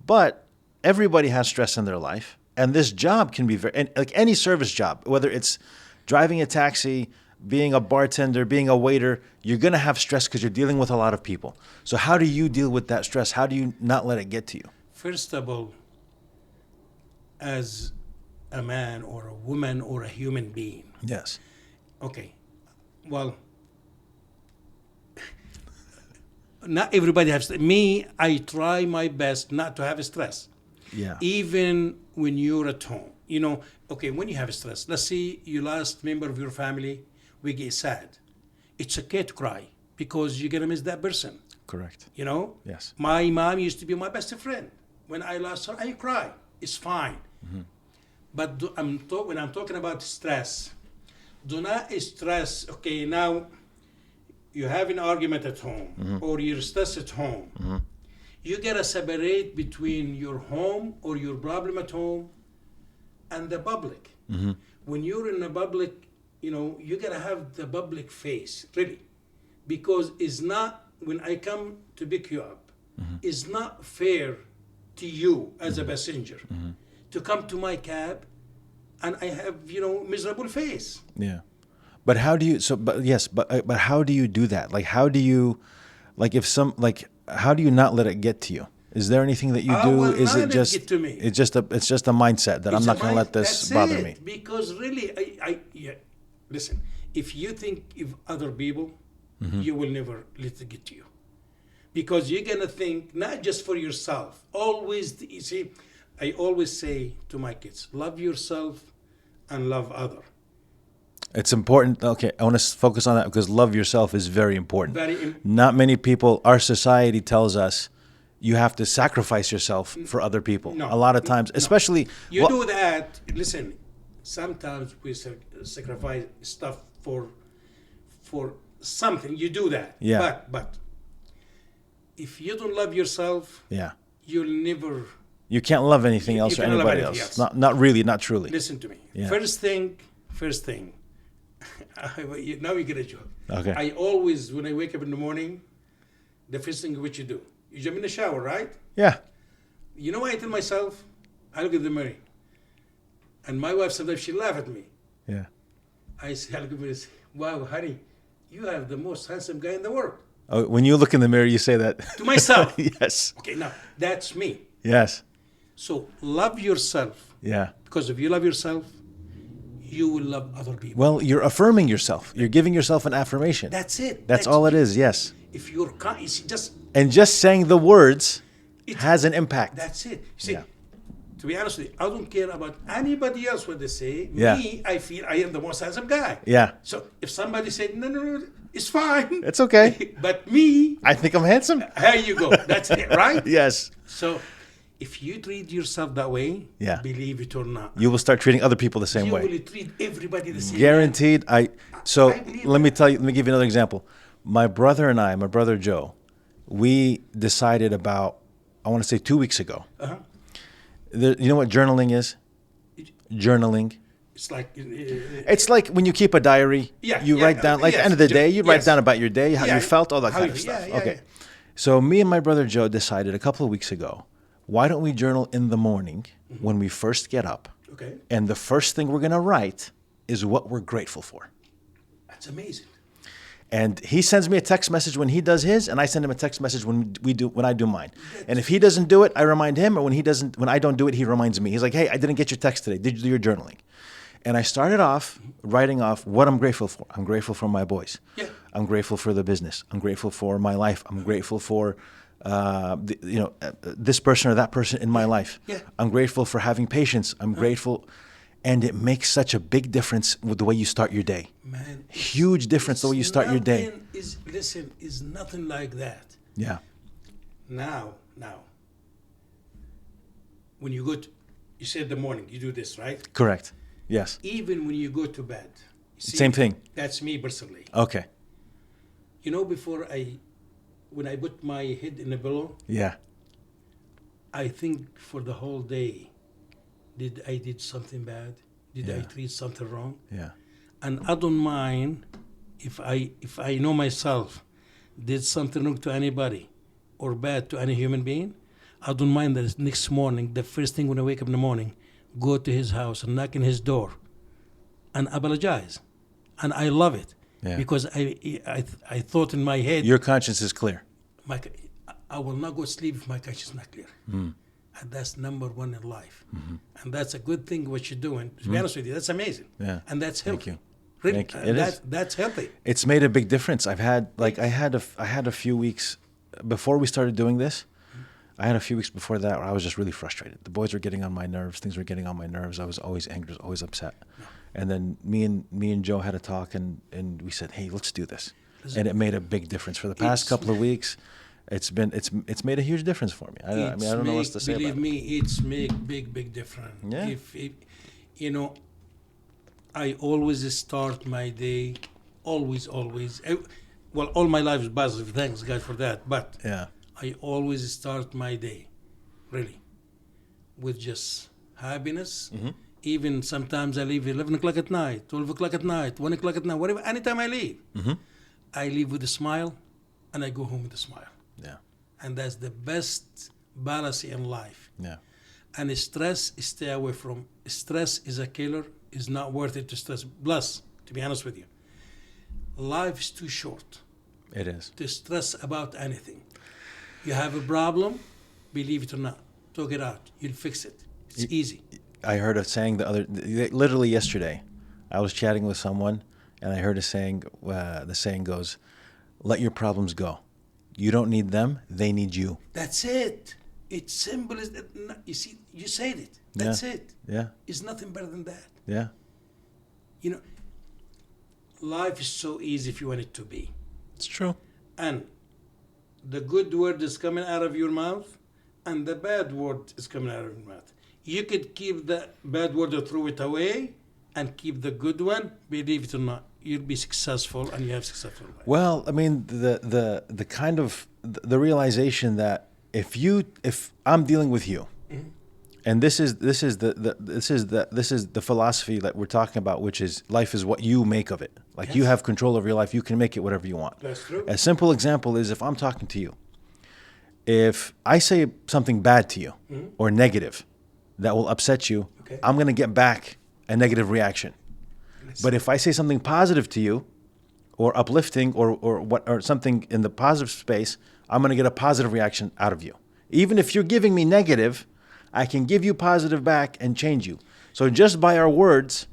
But everybody has stress in their life. And this job can be like any service job, whether it's driving a taxi, being a bartender, being a waiter, you're going to have stress because you're dealing with a lot of people. So how do you deal with that stress? How do you not let it get to you? First of all, as a man or a woman or a human being, Yes. okay, well, not everybody has me. I try my best not to have stress. Yeah. Even when you're at home, okay, when you have stress, let's say you lost member of your family, we get sad. It's okay to cry because you're gonna miss that person. Correct. Yes. My mom used to be my best friend. When I lost her, I cry. It's fine. Mm-hmm. But when I'm talking about stress, do not stress. Okay, now you have an argument at home or you're stressed at home. You gotta separate between your home or your problem at home and the public. When you're in the public, you gotta have the public face, really. Because it's not, when I come to pick you up, it's not fair to you as a passenger to come to my cab and I have, miserable face. Yeah. But how do you, but how do you do that? Like, how do you, how do you not let it get to you? Is there anything that you do? Is it just get to me. It's just a mindset that I'm not going to let this bother me. Because really, listen. If you think of other people, you will never let it get to you, because you're gonna think not just for yourself. Always, you see, I always say to my kids, love yourself and love other. It's important. Okay, I want to focus on that because love yourself is very important. Not many people, our society tells us you have to sacrifice yourself for other people. No, a lot of times, especially... You do that, listen, sometimes we sacrifice stuff for something. You do that. Yeah. But if you don't love yourself, yeah, you'll never... You can't love anything else or anybody else. Not really, not truly. Listen to me. Yeah. First thing. Now you get a job. Okay. I always, when I wake up in the morning, the first thing what you do, you jump in the shower, right? Yeah. You know what I tell myself? I look at the mirror. And my wife sometimes she laugh at me. Yeah. I look at the mirror and say, wow, honey, you have the most handsome guy in the world. Oh, when you look in the mirror, you say that? To myself. Yes. Okay, now, that's me. Yes. So love yourself. Yeah. Because if you love yourself, you will love other people. Well, you're affirming yourself. You're giving yourself an affirmation. That's it. That's all it is, yes. If you're just... And just saying the words has an impact. That's it. See, to be honest with you, I don't care about anybody else what they say. Yeah. Me, I feel I am the most handsome guy. Yeah. So if somebody said, no, it's fine. It's okay. But me... I think I'm handsome. There you go. That's it, right? Yes. So if you treat yourself that way, yeah, believe it or not, you will start treating other people the same way. You will treat everybody the same way. Guaranteed. Let me give you another example. My brother and I, my brother Joe, we decided about, I want to say 2 weeks ago. You know what journaling is? Journaling. It's like... it's like when you keep a diary, you write down, like at the end of the day, you write down about your day, how you felt, all that kind of stuff. Okay. So me and my brother Joe decided a couple of weeks ago, why don't we journal in the morning when we first get up? Okay. And the first thing we're going to write is what we're grateful for. That's amazing. And he sends me a text message when he does his, and I send him a text message when I do mine. And if he doesn't do it, I remind him, or when I don't do it, he reminds me. He's like, "Hey, I didn't get your text today. Did you do your journaling?" And I started off writing off what I'm grateful for. I'm grateful for my boys. Yeah. I'm grateful for the business. I'm grateful for my life. I'm grateful for this person or that person in my life. Yeah. I'm grateful for having patience. I'm grateful. And it makes such a big difference with the way you start your day. Man. Huge difference the way you start your day. Is nothing like that. Yeah. Now, when you you said the morning, you do this, right? Correct. Yes. Even when you go to bed. See, Same thing. That's me personally. Okay. You know, when I put my head in a pillow, Yeah. I think for the whole day, did I did something bad? Did I Yeah. treat something wrong? Yeah. And I don't mind if I know myself did something wrong to anybody or bad to any human being. I don't mind that next morning, the first thing when I wake up in the morning, go to his house and knock on his door and apologize. And I love it. Yeah. Because I thought in my head, Your conscience is clear. I will not go to sleep if my conscience is not clear. And that's number one in life. And that's a good thing what you're doing. To be honest with you, that's amazing. Yeah. And that's Thank healthy. you. Really, Thank you. It is. That's healthy. It's made a big difference. I had a few weeks before we started doing this. I had a few weeks before that where I was just really frustrated. The boys were getting on my nerves. Things were getting on my nerves. I was always angry, always upset. And then me and Joe had a talk, and we said, "Hey, let's do this." And it made a big difference. For the past couple of weeks, it's made a huge difference for me. I don't know what to say believe about it. me, it's make big difference. Yeah. If you know, I always start my day, always. Well, all my life is positive. Thanks God for that. But Yeah. I always start my day, really, with just happiness. Even sometimes I leave 11 o'clock at night, 12 o'clock at night, 1 o'clock at night, whatever. Anytime I leave, I leave with a smile, and I go home with a smile. Yeah. And that's the best balance in life. Yeah. And stress, stay away from. Stress is a killer. It's not worth it to stress. Plus, to be honest with you, life is too short It is. to stress about anything. You have a problem, believe it or not, talk it out. You'll fix it. It's easy. I heard a saying literally yesterday. I was chatting with someone, and I heard a saying. The saying goes, "Let your problems go. You don't need them; they need you." That's it. It's simple as that. You see, you said it. That's it. Yeah. It's nothing better than that. Yeah. You know, life is so easy if you want it to be. It's true. And the good word is coming out of your mouth, and the bad word is coming out of your mouth. You could keep the bad word or throw it away and keep the good one. Believe it or not, you'll be successful and you have successful life. Well, I mean, the kind of the realization that if I'm dealing with you, and this is the philosophy that we're talking about, which is life is what you make of it. Like you have control over your life, you can make it whatever you want. That's true. A simple example is if I'm talking to you, if I say something bad to you or negative that will upset you, I'm going to get back a negative reaction. But if I say something positive to you, or uplifting, or something in the positive space, I'm going to get a positive reaction out of you. Even if you're giving me negative, I can give you positive back and change you. So just by our words,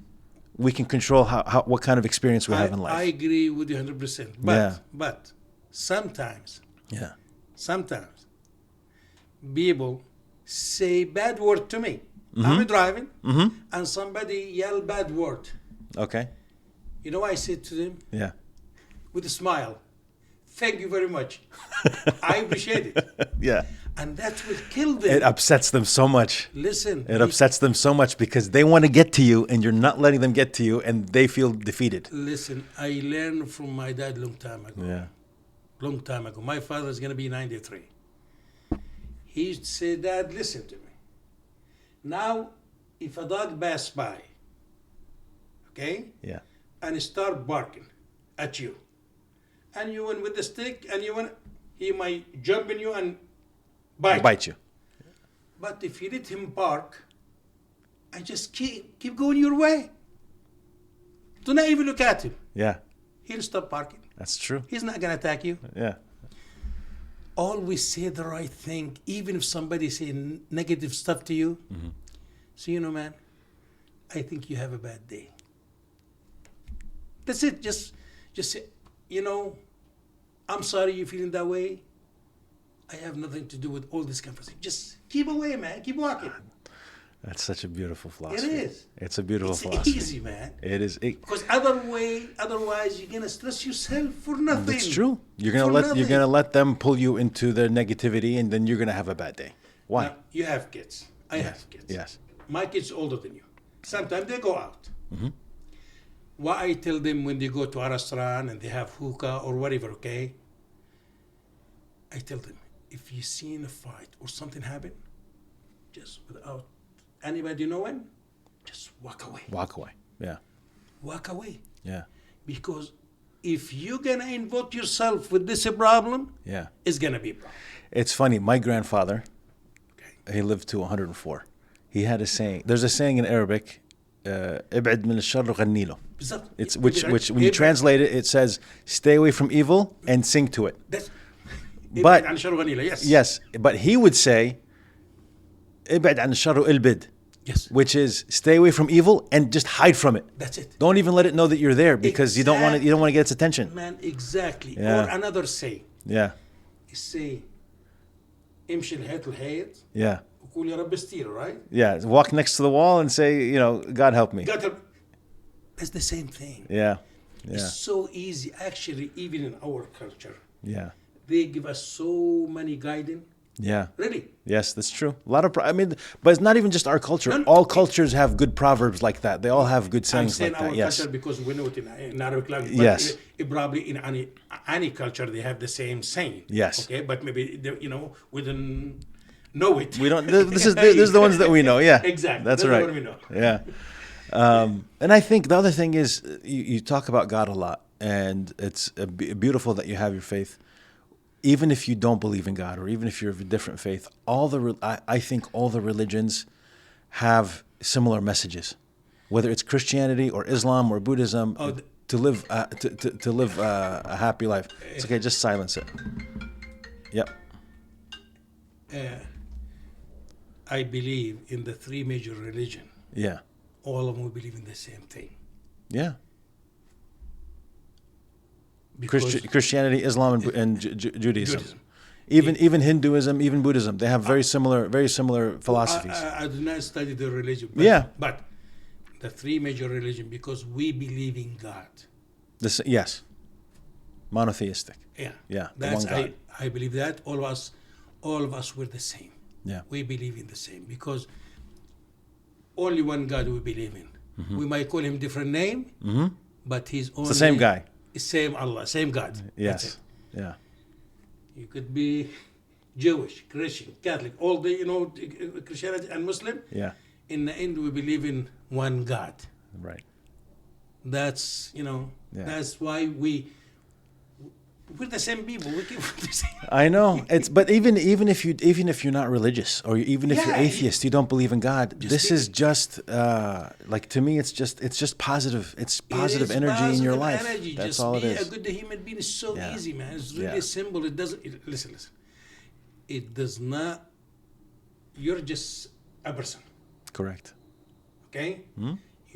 we can control what kind of experience we have in life. I agree with you 100%. But sometimes people say bad word to me. I'm driving, and somebody yell bad word. Okay. You know, I said to them, Yeah. with a smile, thank you very much. I appreciate it. Yeah. And that will kill them. It upsets them so much. Listen. It upsets them so much because they want to get to you and you're not letting them get to you and they feel defeated. Listen, I learned from my dad long time ago. Yeah. Long time ago. My father is going to be 93. He used to say, Dad, listen to me. Now, if a dog passes by, okay? Yeah. And start barking at you, and you went with the stick, and he might jump in you and bite you. But if you let him bark and just keep going your way. Do not even look at him. Yeah, He'll stop parking. that's true. He's not gonna attack you. Yeah. Always say the right thing, even if somebody say negative stuff to you. So man, I think you have a bad day. That's it. Just say, I'm sorry you're feeling that way. I have nothing to do with all this conversation. Just keep away, man. Keep walking. That's such a beautiful philosophy. It is. It's a beautiful It's philosophy. easy, man. It is. Because otherwise you're gonna stress yourself for nothing. That's true. You're For gonna let them pull you into their negativity, and then you're gonna have a bad day. Why? Now, you have kids. I have kids. Yes. My kids older than you. Sometimes they go out. What I tell them when they go to a restaurant and they have hookah or whatever, okay? I tell them, if you see in a fight or something happen, just without anybody knowing, just walk away. Walk away. Yeah. Walk away. Yeah. Because if you're gonna involve yourself with this problem, Yeah. it's gonna be a problem. It's funny. My grandfather, Okay. he lived to 104. He had a saying. There's a saying in Arabic, "Ib'ad min al-sharr وغني له." بالظبط. It's which when you translate it, it says, "Stay away from evil and sing to it." That's But عن شر غنيلة, yes. yes, but he would say, "Ib'ad an الشر البد," Yes. which is stay away from evil and just hide from it. That's it. Don't even let it know that you're there because you don't want to get its attention. Man, exactly. Yeah. Or another say. Yeah. Say امشي الحيط الحيط Yeah. وقول يا رب استير, right? Yeah. Walk next to the wall and say, God help me. Got to, that's the same thing. Yeah. Yeah. It's so easy. Actually, even in our culture, Yeah. they give us so many guidance. Yeah. Really. Yes, that's true. A lot of, but it's not even just our culture. No, no. All cultures have good proverbs like that. They all have good I'm sayings saying like our that. Yes. culture because we know it in Arabic language. But Yes. Probably in any culture they have the same saying. Yes. Okay, but maybe we didn't know it. We don't. This is the ones that we know. Yeah. Exactly. That's the right. one we know. Yeah. And I think the other thing is you talk about God a lot, and it's beautiful that you have your faith. Even if you don't believe in God, or even if you're of a different faith, I think all the religions have similar messages, whether it's Christianity or Islam or Buddhism. To live a happy life. It's okay. Just silence it. Yep. I believe in the three major religions. Yeah. All of them believe in the same thing. Yeah. Because Christianity, Islam, and Judaism. Judaism. Even Hinduism, even Buddhism, they have very similar philosophies. I do not study the religion. But the three major religions, because we believe in God. Yes. Monotheistic. Yeah. Yeah. That's one God. I believe that all of us were the same. Yeah. We believe in the same because only one God we believe in. Mm-hmm. We might call him different name, but he's only It's the same guy. Same Allah, same God. Yes. That's it. Yeah. You could be Jewish, Christian, Catholic, all the Christianity and Muslim. Yeah. In the end, we believe in one God. Right. That's that's why we're the same people. We keep the same. I know. But even if you're not religious, or even if you're atheist, you don't believe in God. This is just to me, it's just positive. It's positive energy in your life. Energy. That's just all it be is. a good human being is so easy, man. It's really Yeah. simple. It doesn't. Listen. It does not. You're just a person. Correct. Okay.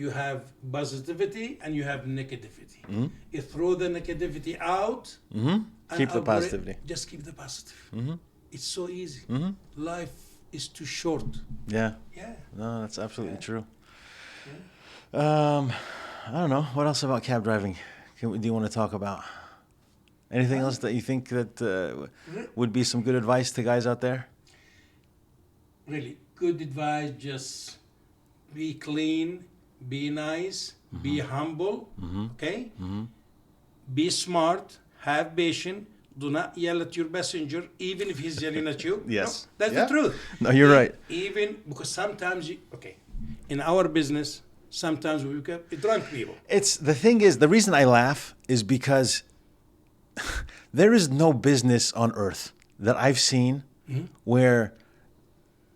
You have positivity and you have negativity. Mm-hmm. You throw the negativity out. Mm-hmm. Keep the positivity. Just keep the positive. Mm-hmm. It's so easy. Mm-hmm. Life is too short. Yeah. Yeah. No, that's absolutely true. I don't know. What else about cab driving do you want to talk about? Anything else that you think that would be some good advice to guys out there? Really, good advice. Just be clean, be nice, be humble, okay? Be smart, have patience. Do not yell at your passenger, even if he's yelling at you. Yes. No, that's Yeah. the truth. No, you're right. Even because sometimes, in our business, sometimes we get drunk people. The reason I laugh is because there is no business on earth that I've seen where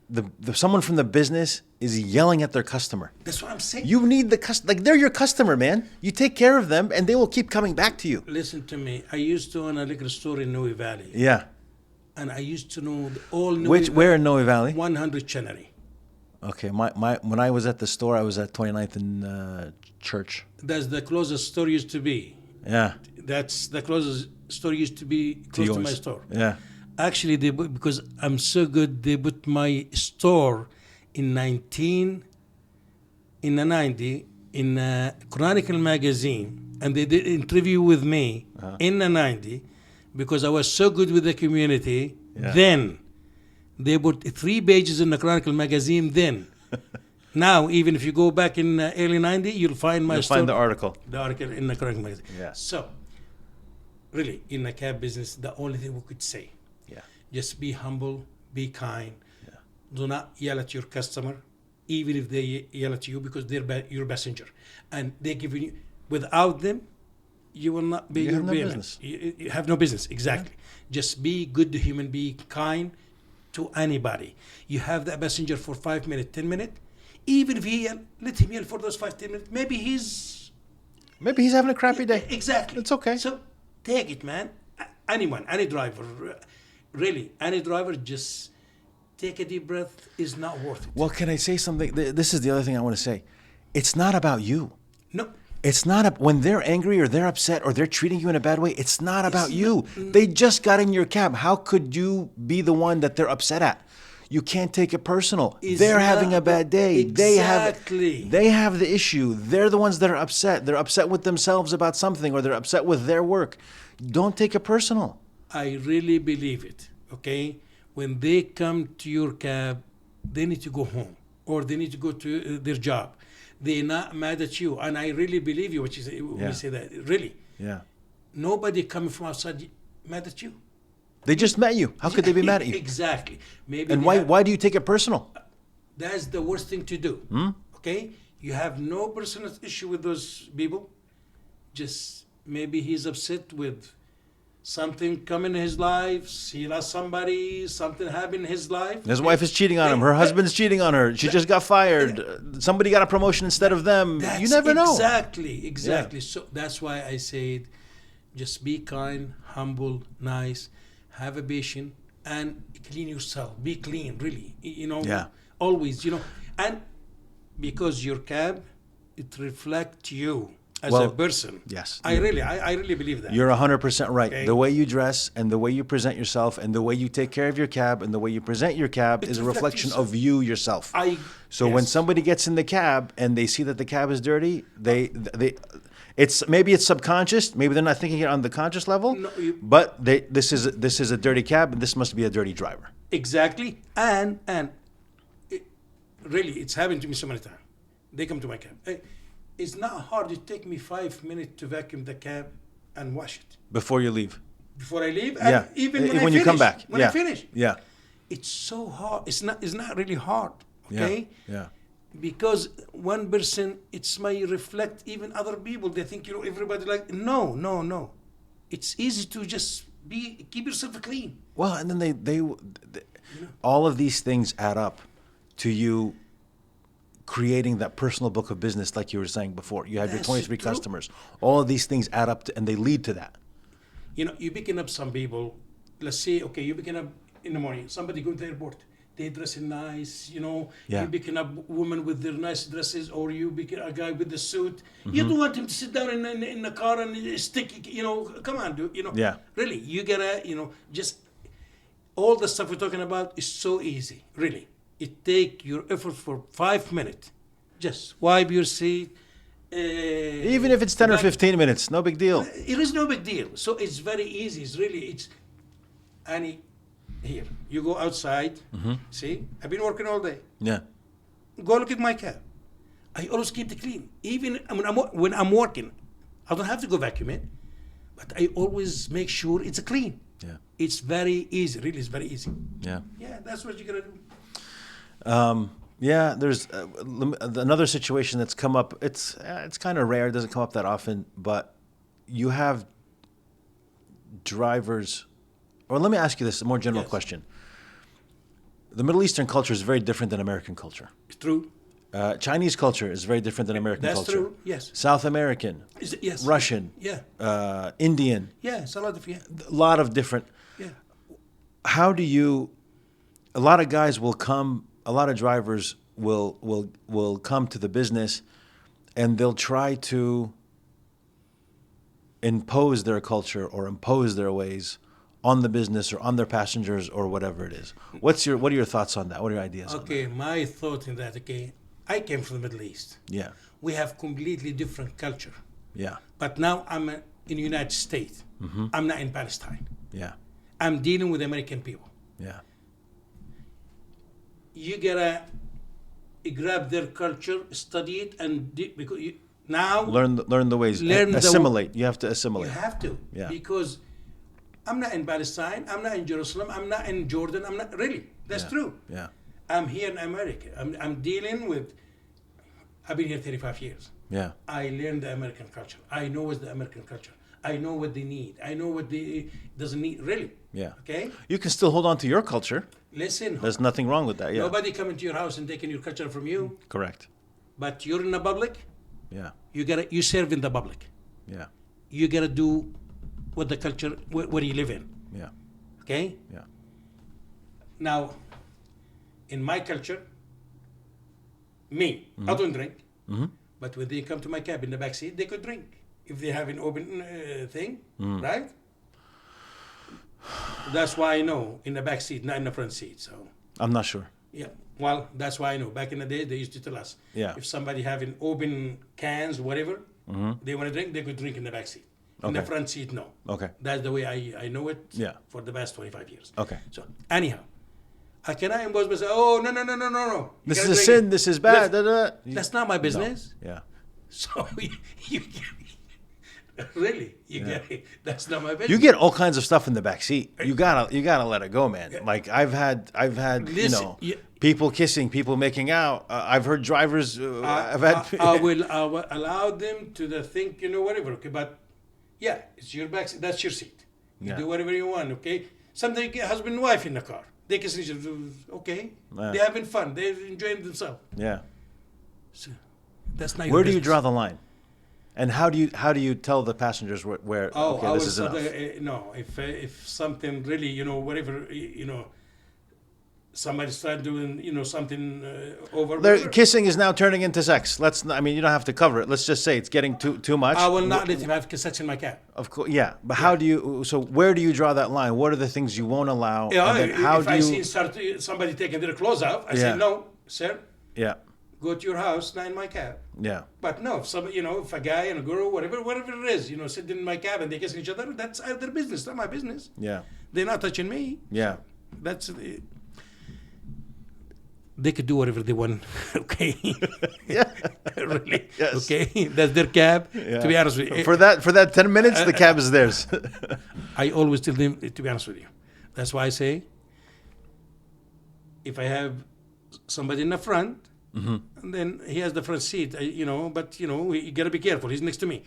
the someone from the business is yelling at their customer. That's what I'm saying. You need the like they're your customer, man. You take care of them, and they will keep coming back to you. Listen to me. I used to own a liquor store in Noe Valley. Yeah. And I used to know all Noe Where in Noe Valley? 100 Chenery. Okay, my when I was at the store, I was at 29th and Church. That's the closest store used to be. Yeah. That's the closest store used to be close to my store. Yeah. Actually, because I'm so good, they put my store in 90 in Chronicle magazine, and they did interview with me in the 90 because I was so good with the community. Yeah. Then they put 3 pages in the Chronicle magazine. Then now, even if you go back in early 90, you'll find my store. Find the article. The article in the Chronicle magazine. Yeah. So, really, in the cab business, the only thing we could say, just be humble, be kind. Yeah. Do not yell at your customer, even if they yell at you, because they're your passenger, and they give you. Without them, you will not be You your have no payment. business. You have no business. Exactly. Just be good human, be kind to anybody. You have that passenger for 5 minutes, 10 minutes. Even if he yell, let him yell for those 5-10 minutes. Maybe he's having a crappy day. Exactly. It's okay. So take it, man. Anyone, any driver, really, any driver, just take a deep breath. Is not worth it. Well, can I say something? This is the other thing I want to say. It's not about you. No. It's not when they're angry or they're upset or they're treating you in a bad way. It's not about you. They just got in your cab. How could you be the one that they're upset at? You can't take it personal. They're having a bad day. Exactly. They have the issue. They're the ones that are upset. They're upset with themselves about something, or they're upset with their work. Don't take it personal. I really believe it. Okay, when they come to your cab, they need to go home or they need to go to their job. They're not mad at you, and I really believe you. What you say when you say that, really. Yeah. Nobody coming from outside mad at you. They just met you. How could they be mad at you? Exactly. Maybe. And why do you take it personal? That's the worst thing to do. Okay? You have no personal issue with those people. Just maybe he's upset with something coming in his life. He lost somebody. Something happened in his life. His wife is cheating on him. Her husband's cheating on her. She just got fired. Somebody got a promotion instead of them. You never know. Exactly. Yeah. So that's why I said, just be kind, humble, nice, have a patient, and clean yourself. Be clean, really. Yeah. Always, and because your cab, it reflects you as a person. Yes. I really believe that. You're 100% right. Okay. The way you dress and the way you present yourself and the way you take care of your cab and the way you present your cab is a reflection of you yourself. So when somebody gets in the cab and they see that the cab is dirty, maybe it's subconscious, maybe they're not thinking it on the conscious level, but this is a dirty cab and this must be a dirty driver. Exactly. And really, it's happened to me so many times. They come to my cab. It's not hard. It take me 5 minutes to vacuum the cab and wash it. Before you leave. Before I leave, and even when you come back. When I finish. Yeah. It's so hard. It's not really hard. Okay. Yeah. Because one person, it might reflect even other people. They think everybody no. It's easy to just keep yourself clean. Well, and then they all of these things add up to you creating that personal book of business, like you were saying before. You had your 23 customers. All of these things add up and they lead to that. You picking up some people. Let's say, okay, you picking up in the morning. Somebody going to the airport. They dressing nice, You picking up women with their nice dresses, or you picking a guy with the suit. You don't want him to sit down in the car and stick. Come on, dude. Yeah. Really, you gotta, just all the stuff we're talking about is so easy. Really, it take your effort for 5 minutes. Just wipe your seat. Even if it's 10 or 15 minutes, no big deal. It is no big deal. So it's very easy. Here, you go outside. See, I've been working all day. Yeah. Go look at my cab. I always keep it clean. Even when I'm working, I don't have to go vacuum it, but I always make sure it's clean. Yeah. It's very easy. Really, it's very easy. Yeah. Yeah, that's what you gotta do. Yeah, there's another situation that's come up. It's kind of rare. It doesn't come up that often, but you have drivers. Or let me ask you this, a more general question. The Middle Eastern culture is very different than American culture. It's true. Chinese culture is very different than American That's culture. true. Yes. South American, Yes. Russian, Yeah. Indian, Yeah. It's a lot of a lot of different. Yeah. How do you? A lot of guys will come. A lot of drivers will come to the business, and they'll try to impose their culture or impose their ways on the business or on their passengers or whatever it is. What are your thoughts on that? What are your ideas on that? Okay, my thought in that, okay, I came from the Middle East. Yeah. We have completely different culture. Yeah. But now I'm in the United States. Mm-hmm. I'm not in Palestine. Yeah. I'm dealing with American people. Yeah. You gotta grab their culture, study it, and because now Learn the ways. Assimilate. You have to assimilate. you have to. Yeah. Because I'm not in Palestine. I'm not in Jerusalem. I'm not in Jordan. I'm not really. That's Yeah. true. Yeah. I'm here in America. I'm dealing with. I've been here 35 years. Yeah. I learned the American culture. I know what's the American culture. I know what they need. I know what they doesn't need. Really. Yeah. Okay. You can still hold on to your culture. Listen. There's nothing wrong with that. Yeah. Nobody coming to your house and taking your culture from you. Correct. But you're in the public. Yeah. You serve in the public. Yeah. You gotta do what the culture where you live in. Yeah. Okay. Yeah. Now, in my culture, I don't drink. Mm-hmm. But when they come to my cab in the back seat, they could drink if they have an open thing, right? That's why I know in the back seat, not in the front seat. So I'm not sure. yeah, well, that's why I know. Back in the day, they used to tell us Yeah. if somebody having open cans, whatever, they want to drink, they could drink in the back seat. In the Okay. front seat, no. Okay. That's the way I know it. Yeah. For the past 25 years. Okay. So anyhow, I cannot impose myself. Oh no. You This gotta is a drink sin. it. This is bad. That's not my business. Yeah. So you really that's not my business. You get all kinds of stuff in the back seat. You gotta let it go, man. Like I've had Listen, people kissing, people making out. I've heard drivers. I've had. I will allow them to think whatever. Okay, but yeah, it's your back seat. That's your seat. You Yeah. do whatever you want. Okay. Sometimes you get husband and wife in the car. They kiss each other. Okay. Yeah. They're having fun. They're enjoying themselves. Yeah. So that's not your Where do you business. draw the line? And how do you tell the passengers where Oh, okay, I this was is enough? no. If something really, whatever, somebody's trying doing, something over. whatever, Kissing is now turning into sex. I mean, you don't have to cover it. Let's just say it's getting too much. I will not let him have sex in my cab. Of course, yeah. But how do you? So where do you draw that line? What are the things you won't allow? Yeah, and then how if do I you? see somebody taking their clothes off, I Yeah. say no, sir. Yeah, Go to your house, not in my cab. yeah, But no, if a guy and a girl, whatever it is, sitting in my cab and they kissing each other, that's their business, not my business. yeah, They're not touching me. yeah. That's they could do whatever they want. Okay. Yeah. Really. Yes. Okay. That's their cab. Yeah. To be honest with you, For that 10 minutes, the cab is theirs. I always tell them. To be honest with you, that's why I say, if I have somebody in the front, and then he has the front seat, but you gotta be careful. He's next to me.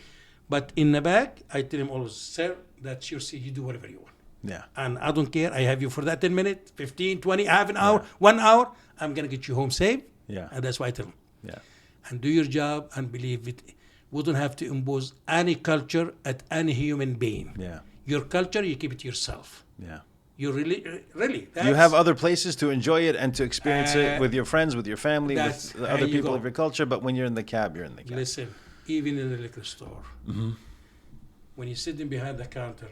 But in the back, I tell him always, sir, that's your seat. You do whatever you want. Yeah, And I don't care. I have you for that 10 minutes, 15, 20, half an hour, 1 hour. I'm going to get you home safe. Yeah. And that's why I tell them. yeah, And do your job and believe it. We don't have to impose any culture at any human being. yeah, Your culture, you keep it to yourself. yeah. You really. You that's- have other places to enjoy it and to experience it with your friends, with your family, with that's- the other there you people go. of your culture. But when you're in the cab, you're in the cab. Listen, even in a liquor store, when you're sitting behind the counter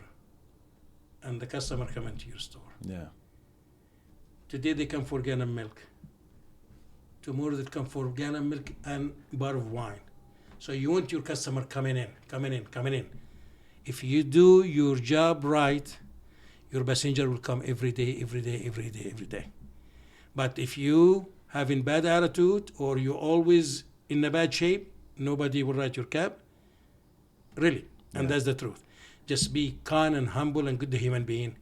and the customer come into your store, Yeah, today they come for gallon milk. Tomorrow they come for gallon milk and bar of wine. So you want your customer coming in. If you do your job right, your passenger will come every day. But if you having bad attitude or you always in a bad shape, nobody will ride your cab. Really. And that's the truth. Just be kind and humble and good human being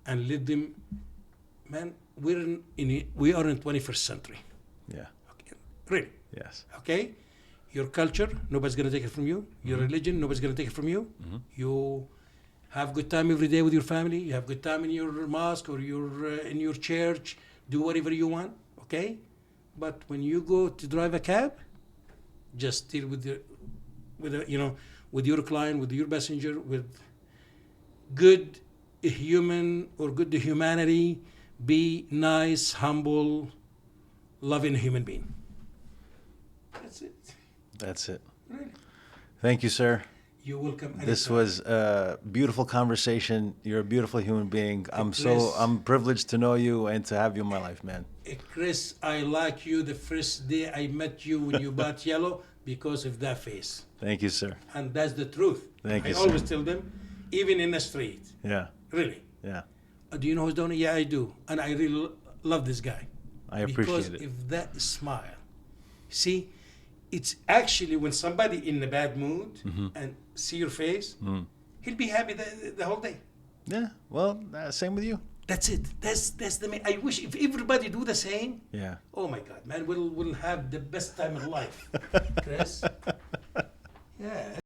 and let them, man, we are in 21st century. yeah, Okay. Really. yes, Okay? Your culture, nobody's going to take it from you. Your religion, nobody's going to take it from you. You have good time every day with your family. You have good time in your mosque or in your church. do whatever you want, okay? But when you go to drive a cab, just deal with with your client, with your passenger, with good human or good humanity. Be nice, humble, loving human being. That's it. That's it. Really. Thank you, sir. You're welcome. This anytime. was a beautiful conversation. You're a beautiful human being. Chris. I'm privileged to know you and to have you in my life, man. Chris, I like you the first day I met you when you bought yellow because of that face. Thank you, sir. And that's the truth. Thank you, I sir. always tell them, even in the street. Yeah, Really. yeah. Do you know who's doing it? Yeah, I do. And I really love this guy. I appreciate because it. if that smile, see, it's actually when somebody in a bad mood and see your face, he'll be happy the whole day. Yeah, well, same with you. That's it. That's the main. I wish if everybody do the same. Yeah. Oh my God, man, we'll have the best time of life, Chris. Yeah.